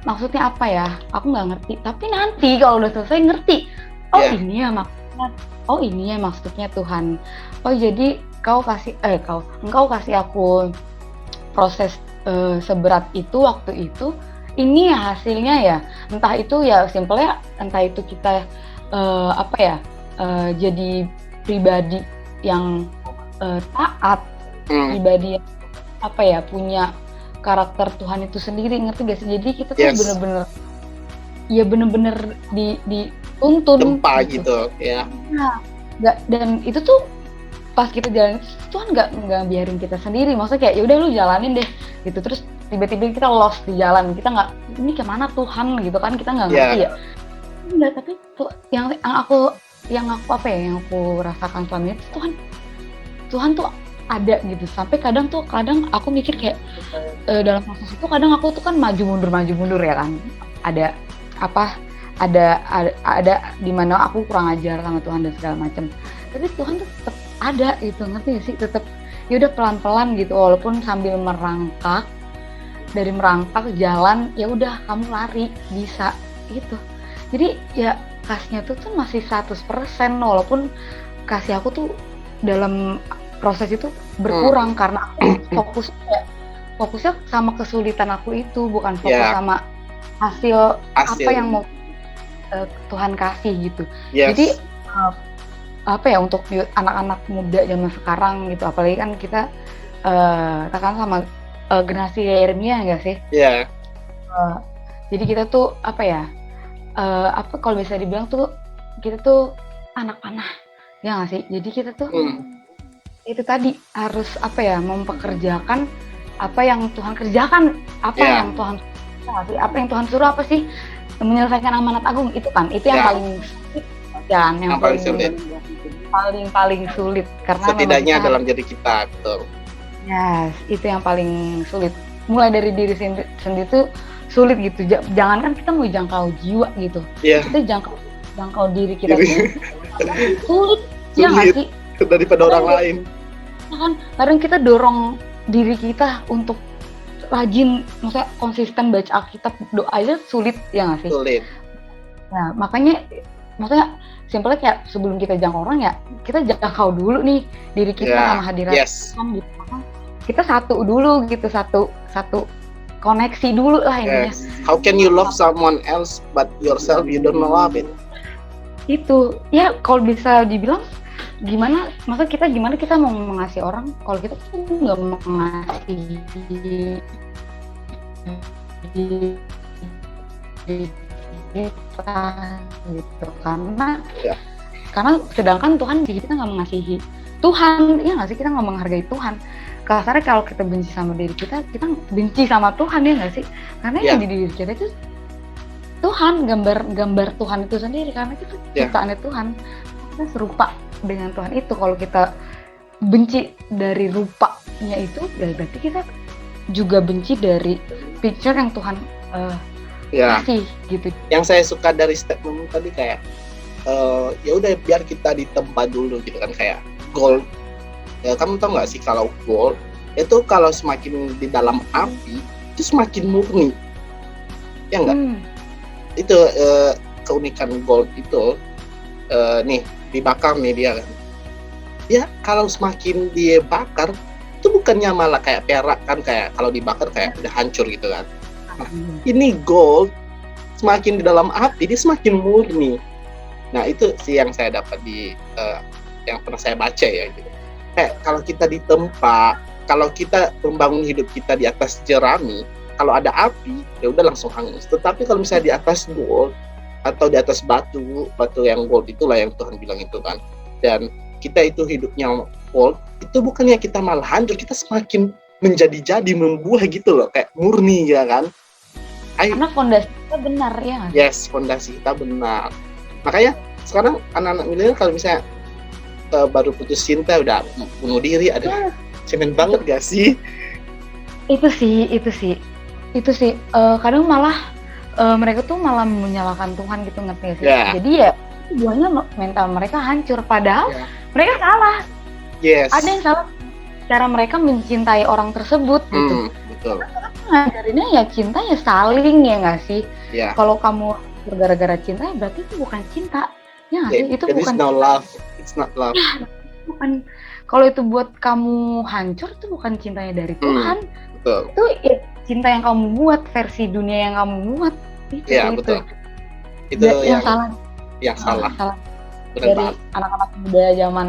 maksudnya apa ya, aku nggak ngerti, tapi nanti kalau udah selesai ngerti, ini ya maksudnya Tuhan. Jadi engkau kasih aku proses seberat itu waktu itu, ini ya hasilnya ya, entah itu ya simpelnya, entah itu kita jadi pribadi yang taat, pribadi yang punya karakter Tuhan itu sendiri, ngerti gak sih? Jadi kita tuh bener-bener dituntun gitu ya. Dan itu tuh pas kita jalan Tuhan nggak biarin kita sendiri, maksudnya kayak ya udah lu jalanin deh gitu, terus tiba-tiba kita lost di jalan, kita nggak, ini kemana Tuhan gitu kan, kita nggak ngerti ya. Enggak, tapi yang aku rasakan selama ini Tuhan tuh ada gitu, sampai kadang aku mikir kayak dalam proses itu kadang aku tuh kan maju mundur ya kan, ada di mana aku kurang ajar sama Tuhan dan segala macam, tapi Tuhan tuh tetap ada gitu, ngerti gak sih? Tetap ya udah pelan-pelan gitu, walaupun sambil merangkak jalan, ya udah kamu lari bisa gitu. Jadi ya kasihnya tuh masih 100%, walaupun kasih aku tuh dalam proses itu berkurang karena aku fokusnya sama kesulitan aku itu, bukan fokus sama hasil apa yang mau Tuhan kasih gitu. Yes. Jadi apa ya, untuk anak-anak muda zaman sekarang gitu, apalagi kan kita tekan sama generasi Yeremia nggak sih? Iya. Jadi kita tuh apa ya, apa kalau bisa dibilang tuh kita tuh anak panah, ya nggak sih? Jadi kita tuh itu tadi harus apa ya, mempekerjakan apa yang Tuhan kerjakan, apa yang Tuhan apa yang Tuhan suruh apa sih, menyelesaikan amanat agung itu kan, itu yang paling sulit kan, yang paling sulit, paling sulit karena setidaknya dalam diri kita, betul. Yes, itu yang paling sulit. Mulai dari diri sendiri tuh sulit gitu. Jangankan kita mau jangkau jiwa gitu, kita jangkau diri kita tuh sulit, ya nggak sih? Daripada orang lain. Kan kadang kita dorong diri kita untuk rajin, maksudnya konsisten baca Alkitab, doa aja sulit, ya nggak sih? Sulit. Nah makanya, maksudnya simpelnya kayak sebelum kita jangkau orang ya, kita jangkau dulu nih diri kita sama hadirat Tuhan gitu. Kita satu dulu gitu, satu koneksi dulu lah intinya. How can you love someone else but yourself you don't love it? Itu ya kalau bisa dibilang gimana, maksudnya gimana kita mau mengasihi orang kalau kita tuh nggak mengasihi kita gitu, karena sedangkan Tuhan kita nggak mengasihi Tuhan, ya nggak sih, kita nggak menghargai Tuhan. Kasarnya kalau kita benci sama diri kita benci sama Tuhan, ya nggak sih? Karena yang di diri kita itu Tuhan, gambar Tuhan itu sendiri, karena kita ciptaannya Tuhan, kita serupa dengan Tuhan itu. Kalau kita benci dari rupanya itu, berarti kita juga benci dari picture yang Tuhan kasih gitu. Yang saya suka dari statement tadi kayak ya udah biar kita ditempa dulu gitu kan, kayak gold. Ya, kamu tahu nggak sih kalau gold itu kalau semakin di dalam api itu semakin murni, ya nggak? Itu keunikan gold itu nih dibakar nih dia kan. Ya kalau semakin dia bakar itu bukannya malah kayak perak kan, kayak kalau dibakar kayak udah hancur gitu kan. Nah, ini gold semakin di dalam api dia semakin murni. Nah itu sih yang saya dapat di yang pernah saya baca ya gitu. Kalau kita ditempa, kalau kita membangun hidup kita di atas jerami, kalau ada api ya udah langsung hangus. Tetapi kalau misalnya di atas gold atau di atas batu yang gold, itulah yang Tuhan bilang itu kan. Dan kita itu hidupnya gold, itu bukannya kita malah hancur, kita semakin menjadi membuah gitu loh, kayak murni ya kan. Karena fondasi kita benar ya. Yes, fondasi kita benar. Makanya sekarang anak-anak milenial kalau misalnya baru putus cinta udah bunuh diri, ada cemen banget gak sih? Itu sih. Kadang malah mereka tuh malah menyalahkan Tuhan gitu, ngerti gak sih? Jadi ya buahnya mental mereka hancur, padahal mereka salah. Ada yang salah cara mereka mencintai orang tersebut gitu. Betul. Ngajarinnya ya cinta ya saling, ya nggak sih? Kalau kamu gara-gara cinta berarti itu bukan cinta. Ya nggak sih? Itu bukan no love. It's not love. Ya, bukan. Kalau itu buat kamu hancur, itu bukan cintanya dari Tuhan. Betul. Itu ya, cinta yang kamu buat, versi dunia yang kamu buat. Iya, betul. Itu yang salah. Yang salah. Dari anak-anak muda zaman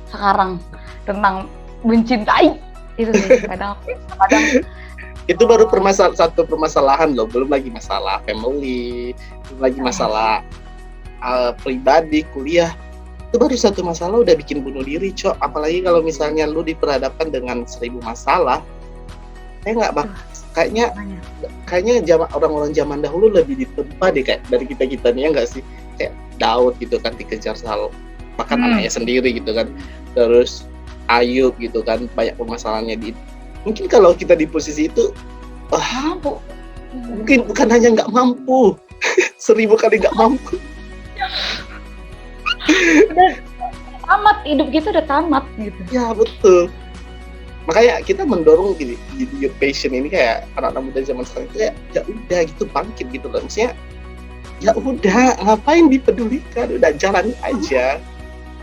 sekarang tentang mencintai itu sih. Kadang itu baru satu permasalahan loh, belum lagi masalah family, belum lagi masalah pribadi, kuliah. Itu baru satu masalah udah bikin bunuh diri, Cok. Apalagi kalau misalnya lu diperhadapkan dengan 1000 masalah. Kayaknya orang-orang zaman dahulu lebih ditempa deh kayak dari kita nih, ya nggak sih? Kayak Daud gitu kan, dikejar Saul, bahkan anaknya sendiri gitu kan. Terus Ayub gitu kan, banyak permasalahannya. Mungkin kalau kita di posisi itu mampu. Mungkin bukan hanya nggak mampu, 1000 kali nggak mampu. Udah tamat, hidup kita udah tamat gitu. Ya betul. Makanya kita mendorong gini di Youth Passion ini, kayak anak-anak muda zaman sekarang itu ya udah gitu bangkit gitu loh. Maksudnya ya udah, ngapain dipedulikan, udah jalani aja.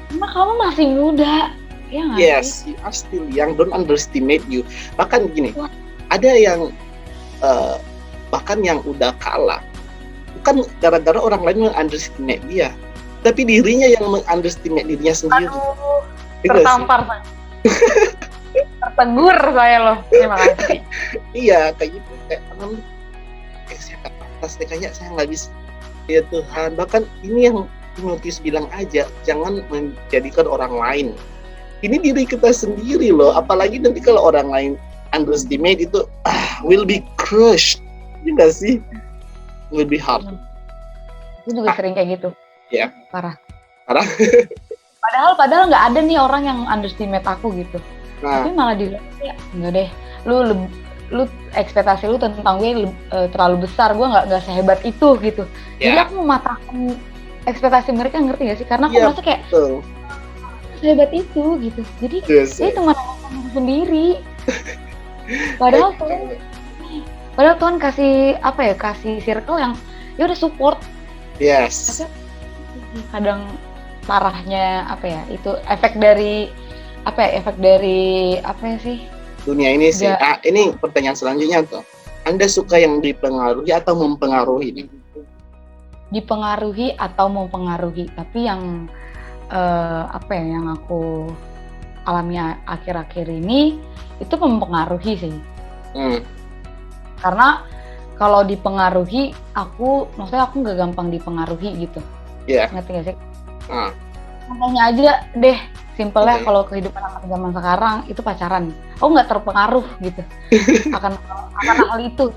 Karena kamu masih muda, ya nggak sih? Yes, you are still young, don't underestimate you. Bahkan gini, ada yang bahkan yang udah kalah bukan gara-gara orang lain meng-underestimate dia, tapi dirinya yang meng-underestimate dirinya sendiri. Aduh, Iya nggak sih? tertampar saya. Tertegur saya loh. Terima kasih. Iya kayak gitu, kayak saya nggak pantas deh, kayaknya saya nggak bisa. Ya Tuhan, bahkan ini yang Timotius bilang aja, jangan menjadikan orang lain. Ini diri kita sendiri loh, apalagi nanti kalau orang lain underestimate itu will be crushed, ya nggak sih? Will be hard. Aku juga sering kayak gitu. Ya. Parah. Padahal nggak ada nih orang yang underestimate aku gitu. Tapi malah dia ya enggak deh, lu ekspektasi lu tentang gue terlalu besar, gue nggak sehebat itu gitu. Jadi aku mematahkan ekspektasi mereka, ngerti gak sih? Karena aku merasa kayak sehebat itu gitu. Jadi saya cuma aku sendiri. Padahal Tuhan kasih apa ya? Kasih circle yang ya udah support. Yes. Tapi kadang parahnya apa ya? Itu efek dari apa sih? Dunia ini sih. Ini pertanyaan selanjutnya tuh. Anda suka yang dipengaruhi atau mempengaruhi? Dipengaruhi atau mempengaruhi, tapi yang yang aku alami akhir-akhir ini itu mempengaruhi sih. Karena kalau dipengaruhi, maksudnya aku nggak gampang dipengaruhi gitu. Ngerti gak sih? Contohnya aja deh, simpelnya kalau kehidupan anak zaman sekarang itu pacaran, aku nggak terpengaruh gitu akan hal itu.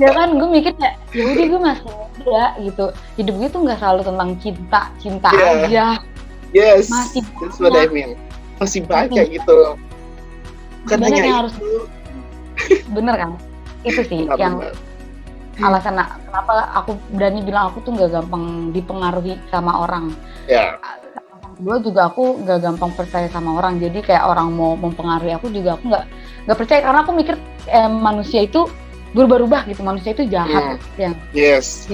Ya kan, gue mikir ya udah gue masih muda gitu, hidup gue tuh nggak selalu tentang cinta aja. Yes, masih that's what I mean. Masih banyak gitu loh. Bukan hanya itu. Harus, bener kan? Itu sih yang alasan kenapa aku berani bilang aku tuh nggak gampang dipengaruhi sama orang. Kedua juga aku nggak gampang percaya sama orang. Jadi kayak orang mau mempengaruhi aku juga aku nggak percaya, karena aku mikir manusia itu berubah-ubah gitu, manusia itu jahat. Yes.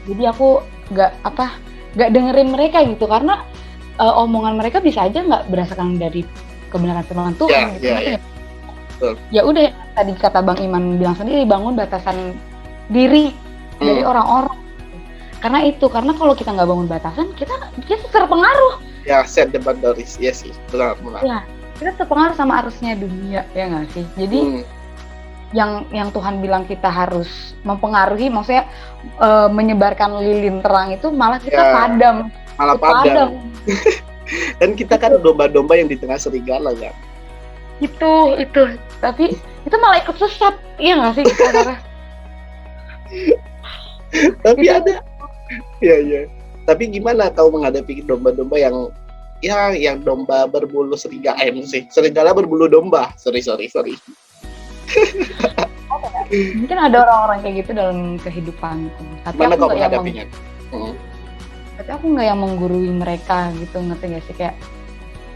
Jadi aku nggak dengerin mereka gitu, karena omongan mereka bisa aja nggak berdasarkan dari kebenaran firman Tuhan. Ya udah, tadi kata Bang Iman bilang sendiri, bangun batasan diri dari orang-orang. Karena kalau kita nggak bangun batasan, kita terpengaruh. Set the boundaries. Yes sih, benar. Ya, kita terpengaruh sama arusnya dunia, ya nggak sih? Jadi yang Tuhan bilang kita harus mempengaruhi, maksudnya menyebarkan lilin terang, itu malah kita padam. Dan kita kan domba-domba yang di tengah serigala kan. Itu. Tapi itu malah ikut sesat, iya nggak sih? Tapi ada. Iya. Tapi gimana kau menghadapi domba-domba yang domba berbulu serigala serigala berbulu domba. Sorry. Mungkin ada orang-orang kayak gitu dalam kehidupanku. Tapi mana kau menghadapinya? Tapi aku nggak yang menggurui mereka gitu, ngerti nggak sih, kayak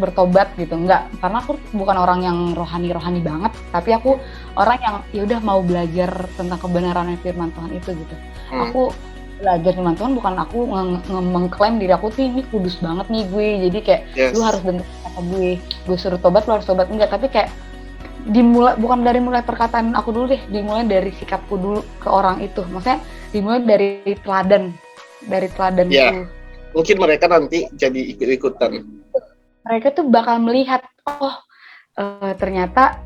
bertobat gitu, nggak, karena aku bukan orang yang rohani banget, tapi aku orang yang ya udah mau belajar tentang kebenaran firman Tuhan itu gitu. Aku belajar firman Tuhan, bukan aku mengklaim diri aku tuh ini kudus banget nih gue, jadi kayak lu harus bentuk kata gue suruh tobat, lu harus tobat, enggak, tapi kayak bukan dari mulai perkataan aku dulu deh, dimulai dari sikapku dulu ke orang itu, maksudnya dimulai dari teladan itu. Mungkin mereka nanti jadi ikut-ikutan. Mereka tuh bakal melihat, ternyata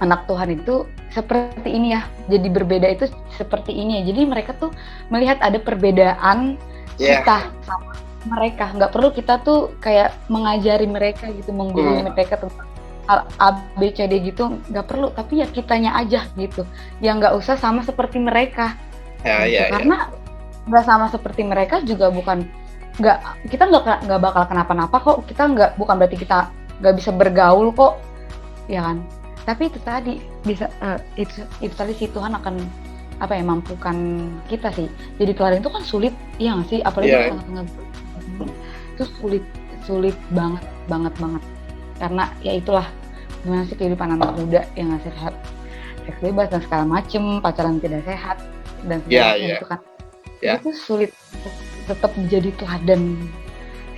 anak Tuhan itu seperti ini ya, jadi berbeda itu seperti ini ya. Jadi mereka tuh melihat ada perbedaan kita sama mereka. Nggak perlu kita tuh kayak mengajari mereka gitu, menggurui mereka tentang A, B, C, D gitu, nggak perlu. Tapi ya kitanya aja gitu, yang nggak usah sama seperti mereka. Karena nggak sama seperti mereka juga kita nggak bakal kenapa-napa kok. Bukan berarti kita nggak bisa bergaul kok, ya kan? Tapi itu tadi bisa itu tadi si Tuhan akan mampukan kita sih. Jadi teladan itu kan sulit, iya nggak sih? Apalagi tengah-tengah itu sulit banget. Karena ya itulah gimana sih kehidupan anak muda yang nggak sehat, seks bebas dan segala macem, pacaran tidak sehat dan sebagainya itu kan. Itu sulit tetap jadi teladan.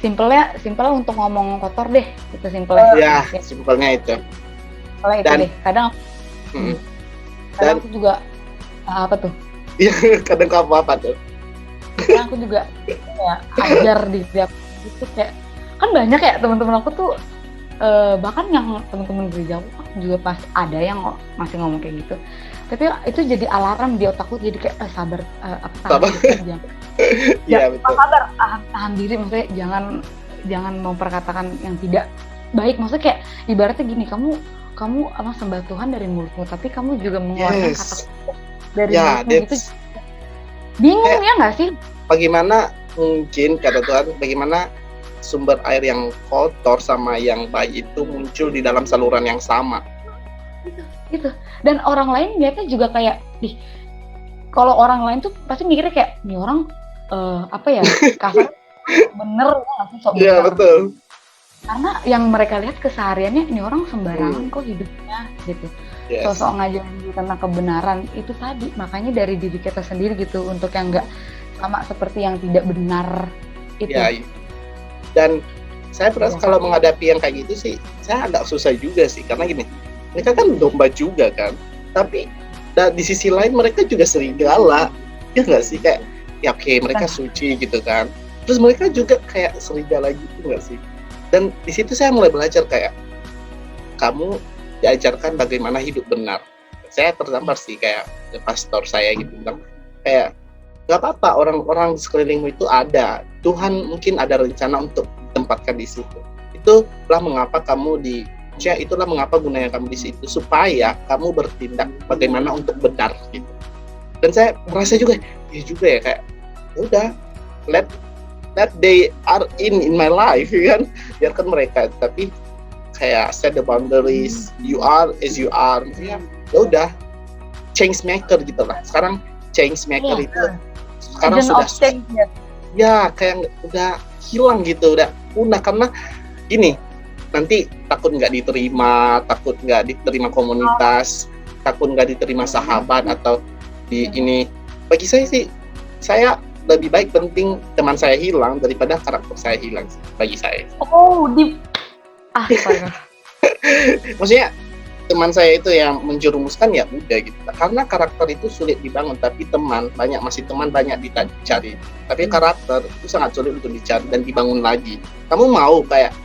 Simpelnya untuk ngomong kotor deh, itu simpelnya. Simpelnya itu. Simpelnya itu deh. Kadang kadang Dan aku juga apa tuh? ya kadang apa tuh. Kadang aku juga kayak ajar di setiap itu kayak kan banyak ya teman-teman aku tuh bahkan yang teman-teman gereja aku juga pas ada yang masih ngomong kayak gitu. Tapi itu jadi alarm di otakku jadi kayak sabar tahan Sabar. dikit jangan Iya betul. sabar tahan diri maksudnya jangan memperkatakan yang tidak baik maksudnya kayak ibaratnya gini kamu apa sembah Tuhan dari mulutmu tapi kamu juga mengeluarkan kata Yes. dari Ya, mulutmu gitu that's bingung kayak ya nggak sih? bagaimana mungkin kata Tuhan, bagaimana sumber air yang kotor sama yang baik itu muncul di dalam saluran yang sama. Gitu dan orang lain lihatnya juga kayak kalau orang lain tuh pasti mikirnya kayak nih orang apa ya kasar bener ya nggak sih sok Iya bener betul. karena yang mereka lihat kesehariannya ini orang sembarangan kok hidupnya gitu Yes. sosok ngajarin tentang kebenaran itu tadi makanya dari diri kita sendiri gitu untuk yang nggak sama seperti yang tidak benar itu Ya, dan saya merasa kalau menghadapi yang kayak gitu sih, saya agak susah juga sih, karena gini, mereka kan domba juga kan, tapi di sisi lain mereka juga serigala, ya nggak sih, kayak ya oke mereka suci gitu kan, terus mereka juga kayak serigala gitu nggak sih, dan di situ saya mulai belajar kayak kamu diajarkan bagaimana hidup benar. Saya tertampar sih kayak pastor saya gitu bilang kayak nggak apa-apa orang-orang di sekelilingmu itu ada. Tuhan mungkin ada rencana untuk tempatkan di situ. Itulah mengapa kamu itulah mengapa gunanya kamu di situ supaya kamu bertindak bagaimana untuk benar gitu. Dan saya merasa juga ya kayak udah let they are in my life kan, biarkan mereka, tapi kayak set the boundaries, you are as you are, ya udah change maker gitu lah. Sekarang change maker itu sekarang sudah ya kayak udah hilang gitu, udah punah karena gini, nanti takut nggak diterima, takut nggak diterima komunitas, takut nggak diterima sahabat atau di ini. Bagi saya sih, saya lebih baik penting teman saya hilang daripada karakter saya hilang sih, bagi saya. Maksudnya teman saya itu yang menjerumuskan ya udah gitu, karena karakter itu sulit dibangun, tapi masih teman banyak dicari, tapi karakter itu sangat sulit untuk dicari dan dibangun lagi. Kamu mau kayak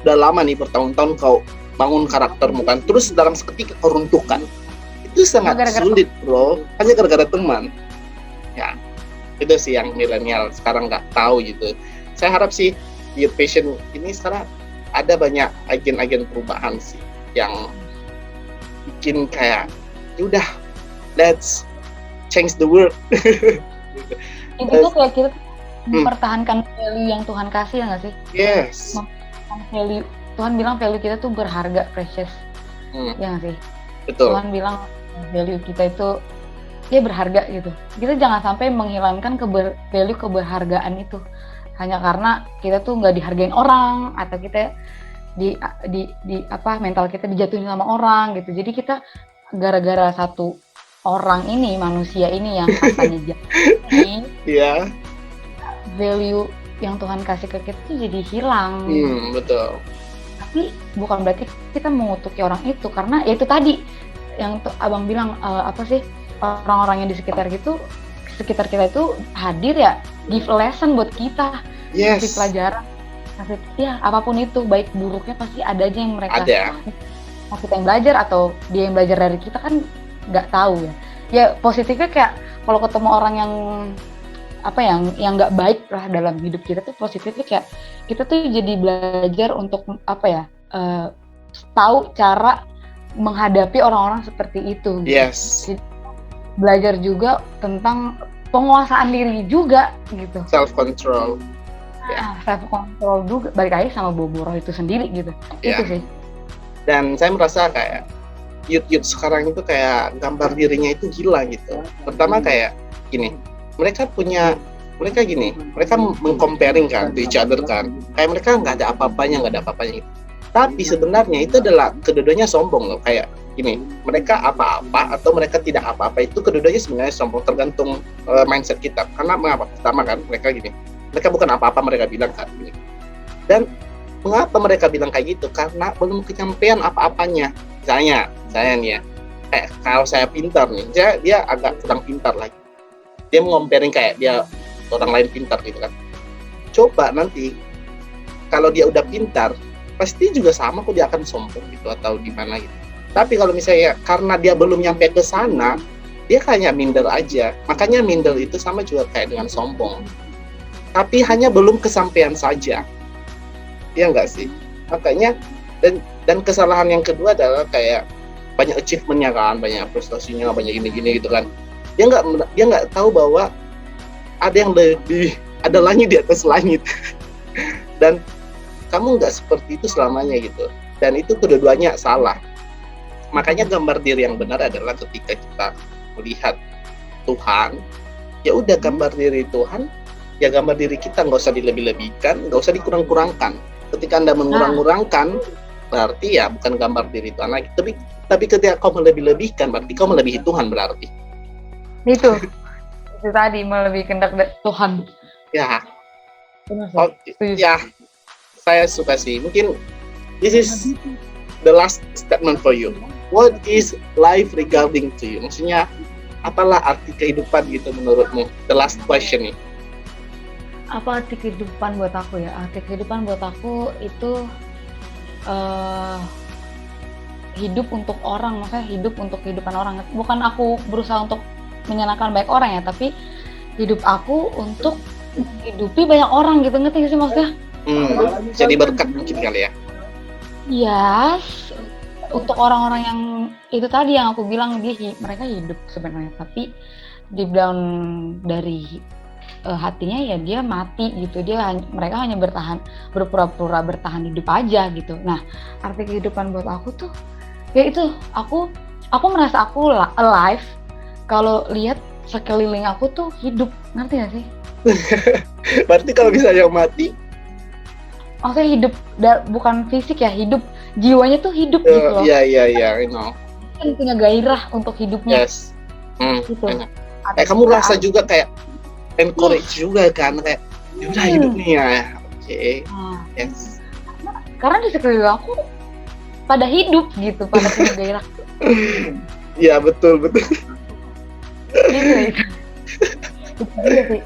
udah lama nih bertahun-tahun kau bangun karaktermu kan, terus dalam seketika kau runtuhkan, itu sangat sulit bro, hanya gara-gara teman. Ya itu sih yang milenial sekarang nggak tahu gitu. Saya harap sih Youth Passion ini sekarang ada banyak agen-agen perubahan sih yang bikin kayak yaudah let's change the world. Itu kayak kita mempertahankan value yang Tuhan kasih ya nggak sih? Yes. Value Tuhan bilang value kita tuh berharga, precious, ya nggak sih? Betul. Tuhan bilang value kita itu ya berharga gitu. Kita jangan sampai menghilangkan value keberhargaan itu hanya karena kita tuh nggak dihargain orang atau kita di mental kita dijatuhin sama orang gitu. Jadi kita gara-gara satu orang ini, manusia ini yang katanya jatuh Iya. Value yang Tuhan kasih ke kita tuh jadi hilang. Betul. Tapi bukan berarti kita mengutuki orang itu, karena ya itu tadi yang abang bilang orang-orang yang di sekitar kita itu hadir ya give lesson buat kita, kasih pelajaran, kasih ya apapun itu baik buruknya pasti ada aja yang mereka mau kita yang belajar atau dia yang belajar dari kita kan nggak tahu ya. Ya positifnya kayak kalau ketemu orang yang nggak baik lah dalam hidup kita tuh positifnya kayak kita tuh jadi belajar untuk tahu cara menghadapi orang-orang seperti itu. Yes. Jadi, belajar juga tentang penguasaan diri juga gitu. Self control. Self control juga balik lagi sama boboro itu sendiri gitu. Itu sih. Dan saya merasa kayak youth sekarang itu kayak gambar dirinya itu gila gitu. Pertama kayak gini, mereka mengcomparing kan, to each other kan. Kayak mereka nggak ada apa-apanya gitu. Tapi sebenarnya itu adalah kedua-duanya sombong loh. Kayak gini, mereka apa-apa atau mereka tidak apa-apa itu kedua-duanya sebenarnya sombong, tergantung mindset kita. Karena mengapa? Pertama kan mereka gini, mereka bukan apa-apa mereka bilang kan gini. Dan mengapa mereka bilang kayak gitu? Karena belum kenyampean apa-apanya. Misalnya, saya nih ya, kayak kalau saya pintar nih, dia agak kurang pintar lagi. Dia ngomperin kayak dia orang lain pintar gitu kan. Coba nanti kalau dia udah pintar, pasti juga sama kok, dia akan sombong gitu atau di mana gitu. Tapi kalau misalnya karena dia belum nyampe ke sana, dia kayak minder aja. Makanya minder itu sama juga kayak dengan sombong. Tapi hanya belum kesampaian saja. Iya nggak sih? Makanya dan kesalahan yang kedua adalah kayak banyak achievement-nya kan, banyak prestasinya, banyak gini-gini gitu kan. Dia nggak tahu bahwa ada yang lebih, ada langit di atas langit. Dan kamu nggak seperti itu selamanya gitu. Dan itu kedua-duanya salah. Makanya gambar diri yang benar adalah ketika kita melihat Tuhan, ya udah gambar diri Tuhan, ya gambar diri kita, nggak usah dilebih-lebihkan, nggak usah dikurang-kurangkan. Ketika Anda mengurang-kurangkan, berarti ya bukan gambar diri Tuhan lagi. Tapi ketika kau melebih-lebihkan, berarti kau melebihi Tuhan berarti. Itu tadi melebihi kehendak Tuhan. Ya, Benar, ya, saya suka sih. Mungkin this is the last statement for you. What is life regarding to you? Maksudnya, apalah arti kehidupan gitu menurutmu? The last question nih. Apa arti kehidupan buat aku ya? Arti kehidupan buat aku itu hidup untuk orang, maksudnya hidup untuk kehidupan orang. Bukan aku berusaha untuk menyenangkan banyak orang ya, tapi hidup aku untuk menghidupi banyak orang gitu, ngerti gak sih maksudnya? Jadi berkat mungkin kali ya? Yes, untuk orang-orang yang itu tadi yang aku bilang mereka hidup sebenarnya, tapi dibilang dari hatinya ya dia mati gitu. Mereka hanya berpura-pura bertahan hidup aja gitu. Nah, arti kehidupan buat aku tuh ya itu, aku merasa aku alive kalau lihat sekeliling aku tuh hidup, ngerti gak sih? Berarti kalau misalnya mati, maksudnya hidup bukan fisik ya, hidup jiwanya tuh hidup gitu loh. Iya, I know. Kan punya gairah untuk hidupnya. Yes. Gitu. Kamu rasa juga kayak encourage juga kan, kayak udah hidup nih ya. Oke. Yes. Karena di sekeliling aku pada hidup gitu, pada punya gairah. Iya, betul. Gitu. Itu sih.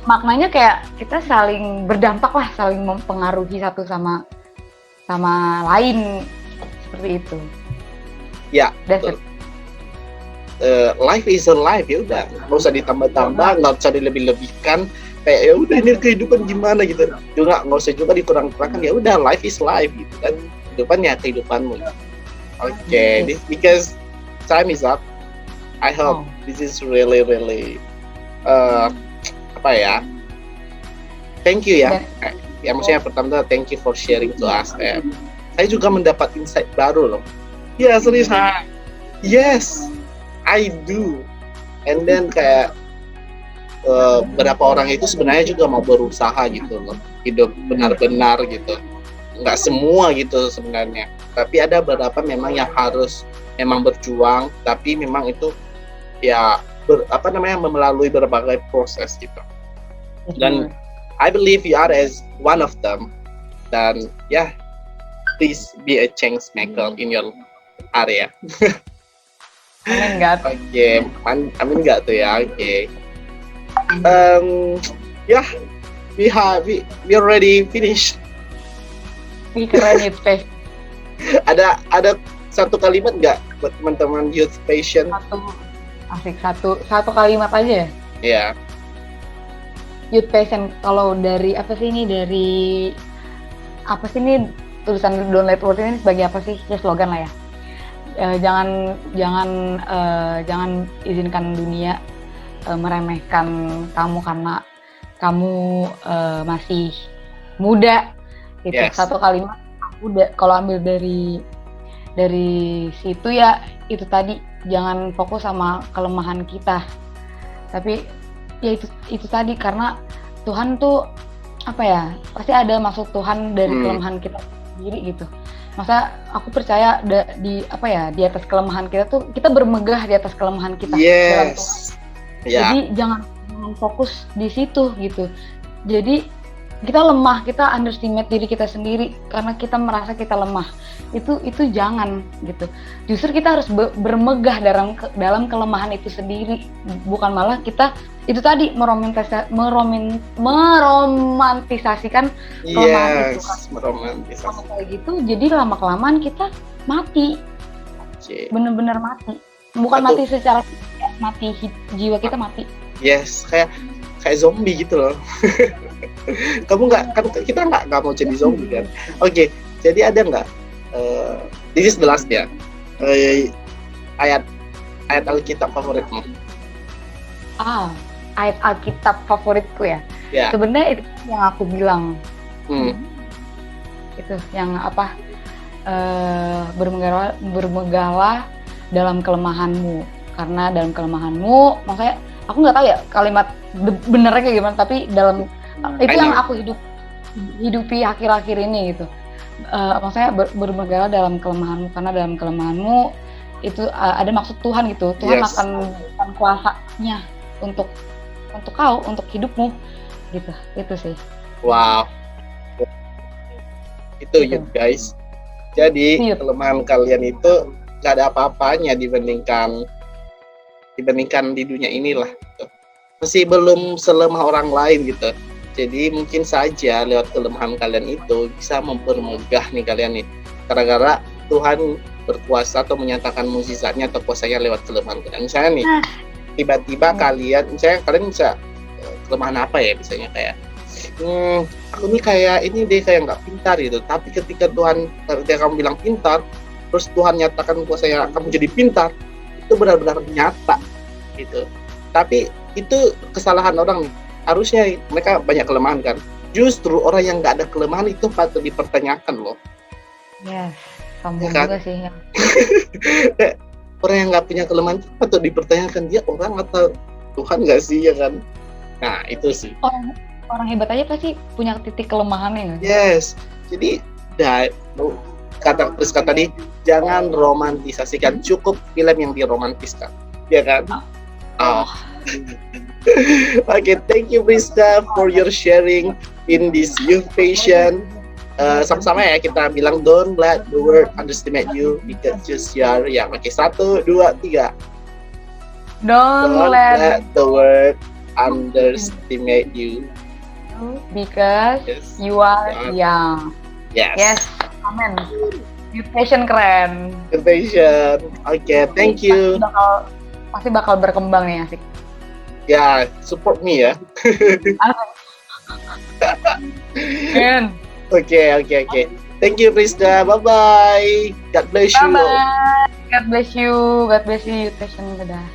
Maknanya kayak kita saling berdampak lah, saling mempengaruhi satu sama lain, seperti itu. Ya, betul. Life is a life, ya udah, nggak usah ditambah-tambah, nggak usah dilebih-lebihkan. Kayak ya udah ini kehidupan gimana gitu, juga nggak usah juga dikurang-kurangkan. Ya udah, life is life gitu kan, kehidupan ya kehidupanmu. Okay, because time is up. I hope this is really apa ya? Thank you ya. Ya maksudnya pertama thank you for sharing to us. Saya juga mendapat insight baru loh. Ya serius. Yes, I do. And then kayak beberapa orang itu sebenarnya juga mau berusaha gitu loh, hidup benar-benar gitu. Nggak semua gitu sebenarnya. Tapi ada beberapa memang yang harus memang berjuang, tapi memang itu ya melalui berbagai proses gitu. Dan I believe you are as one of them. Dan please be a change maker in your area. Amin nggak? Oke, amin nggak tuh ya? Oke. We already finished. Keren Youth Passion. Ada satu kalimat nggak buat teman-teman Youth Passion? Satu kalimat aja ya? Iya. Youth Passion, kalau dari apa sih ini, tulisan Don't Let Words ini sebagai apa sih? Ya slogan lah ya. Jangan izinkan dunia meremehkan kamu karena kamu masih muda. Itu satu kalimat kalau ambil dari situ ya, itu tadi, jangan fokus sama kelemahan kita, tapi ya itu tadi, karena Tuhan tuh apa ya, pasti ada maksud Tuhan dari kelemahan kita sendiri gitu. Masa aku percaya di atas kelemahan kita tuh kita bermegah di atas kelemahan kita. Yes. Jadi jangan fokus di situ gitu. Jadi kita lemah, kita underestimate diri kita sendiri karena kita merasa kita lemah. Itu jangan gitu. Justru kita harus bermegah dalam kelemahan itu sendiri, bukan malah kita itu tadi meromantisasikan kelemahan itu kan. Meromantisasi. Kayak gitu, jadi lama-kelamaan kita mati. Bener-bener mati. Bukan mati secara mati, jiwa kita mati. Yes, kayak zombie gitu loh. Kamu kita nggak mau jadi zombie kan? Oke, jadi ada nggak? This is the last ya. Ayat Alkitab favoritmu? Ayat Alkitab favoritku ya. Yeah. Sebenarnya itu yang aku bilang. Itu yang apa? Bermegahlah dalam kelemahanmu, karena dalam kelemahanmu, makanya aku nggak tahu ya kalimat benernya kayak gimana, tapi dalam itu yang aku hidupi akhir-akhir ini gitu. Maksudnya bermegahlah dalam kelemahanmu, karena dalam kelemahanmu itu ada maksud Tuhan gitu. Tuhan akan memberikan kuasanya untuk kau, untuk hidupmu gitu. Itu sih. Wow. Itu you guys. Jadi kelemahan kalian itu gak ada apa-apanya dibandingkan di dunia inilah gitu. Masih belum selemah orang lain gitu. Jadi mungkin saja lewat kelemahan kalian itu bisa mempermegah nih kalian nih. Gara-gara Tuhan berkuasa atau menyatakan mukjizatnya atau kuasanya lewat kelemahan kalian. Misalnya nih, tiba-tiba kalian bisa kelemahan apa ya, misalnya kayak aku nih kayak ini deh, kayak nggak pintar gitu. Tapi ketika kamu bilang pintar, terus Tuhan nyatakan kuasanya kamu jadi pintar, itu benar-benar nyata gitu. Tapi itu kesalahan orang nih. Harusnya mereka banyak kelemahan kan. Justru orang yang nggak ada kelemahan itu patut dipertanyakan loh. Yes, sombong juga sih. Orang yang nggak punya kelemahan itu patut dipertanyakan, dia orang atau Tuhan nggak sih, ya kan? Nah itu sih. Orang hebat aja pasti punya titik kelemahannya. Yes, jadi kata Priska tadi, jangan romantisasikan, cukup film yang diromantiskan, ya kan? Okay, thank you Priska for your sharing in this youth patient. Sama-sama ya kita bilang, don't let the world underestimate you because just you are young. Oke, 1, 2, 3. Don't let the world underestimate you because you are young. Yes. Amen. Youth passion keren. Youth passion. Oke, thank you. Pasti bakal berkembang nih, asik. Ya, support me ya. Oke. Thank you Priska. Bye bye. God bless you. Bye bye. God bless you. Youth passion. Dadah.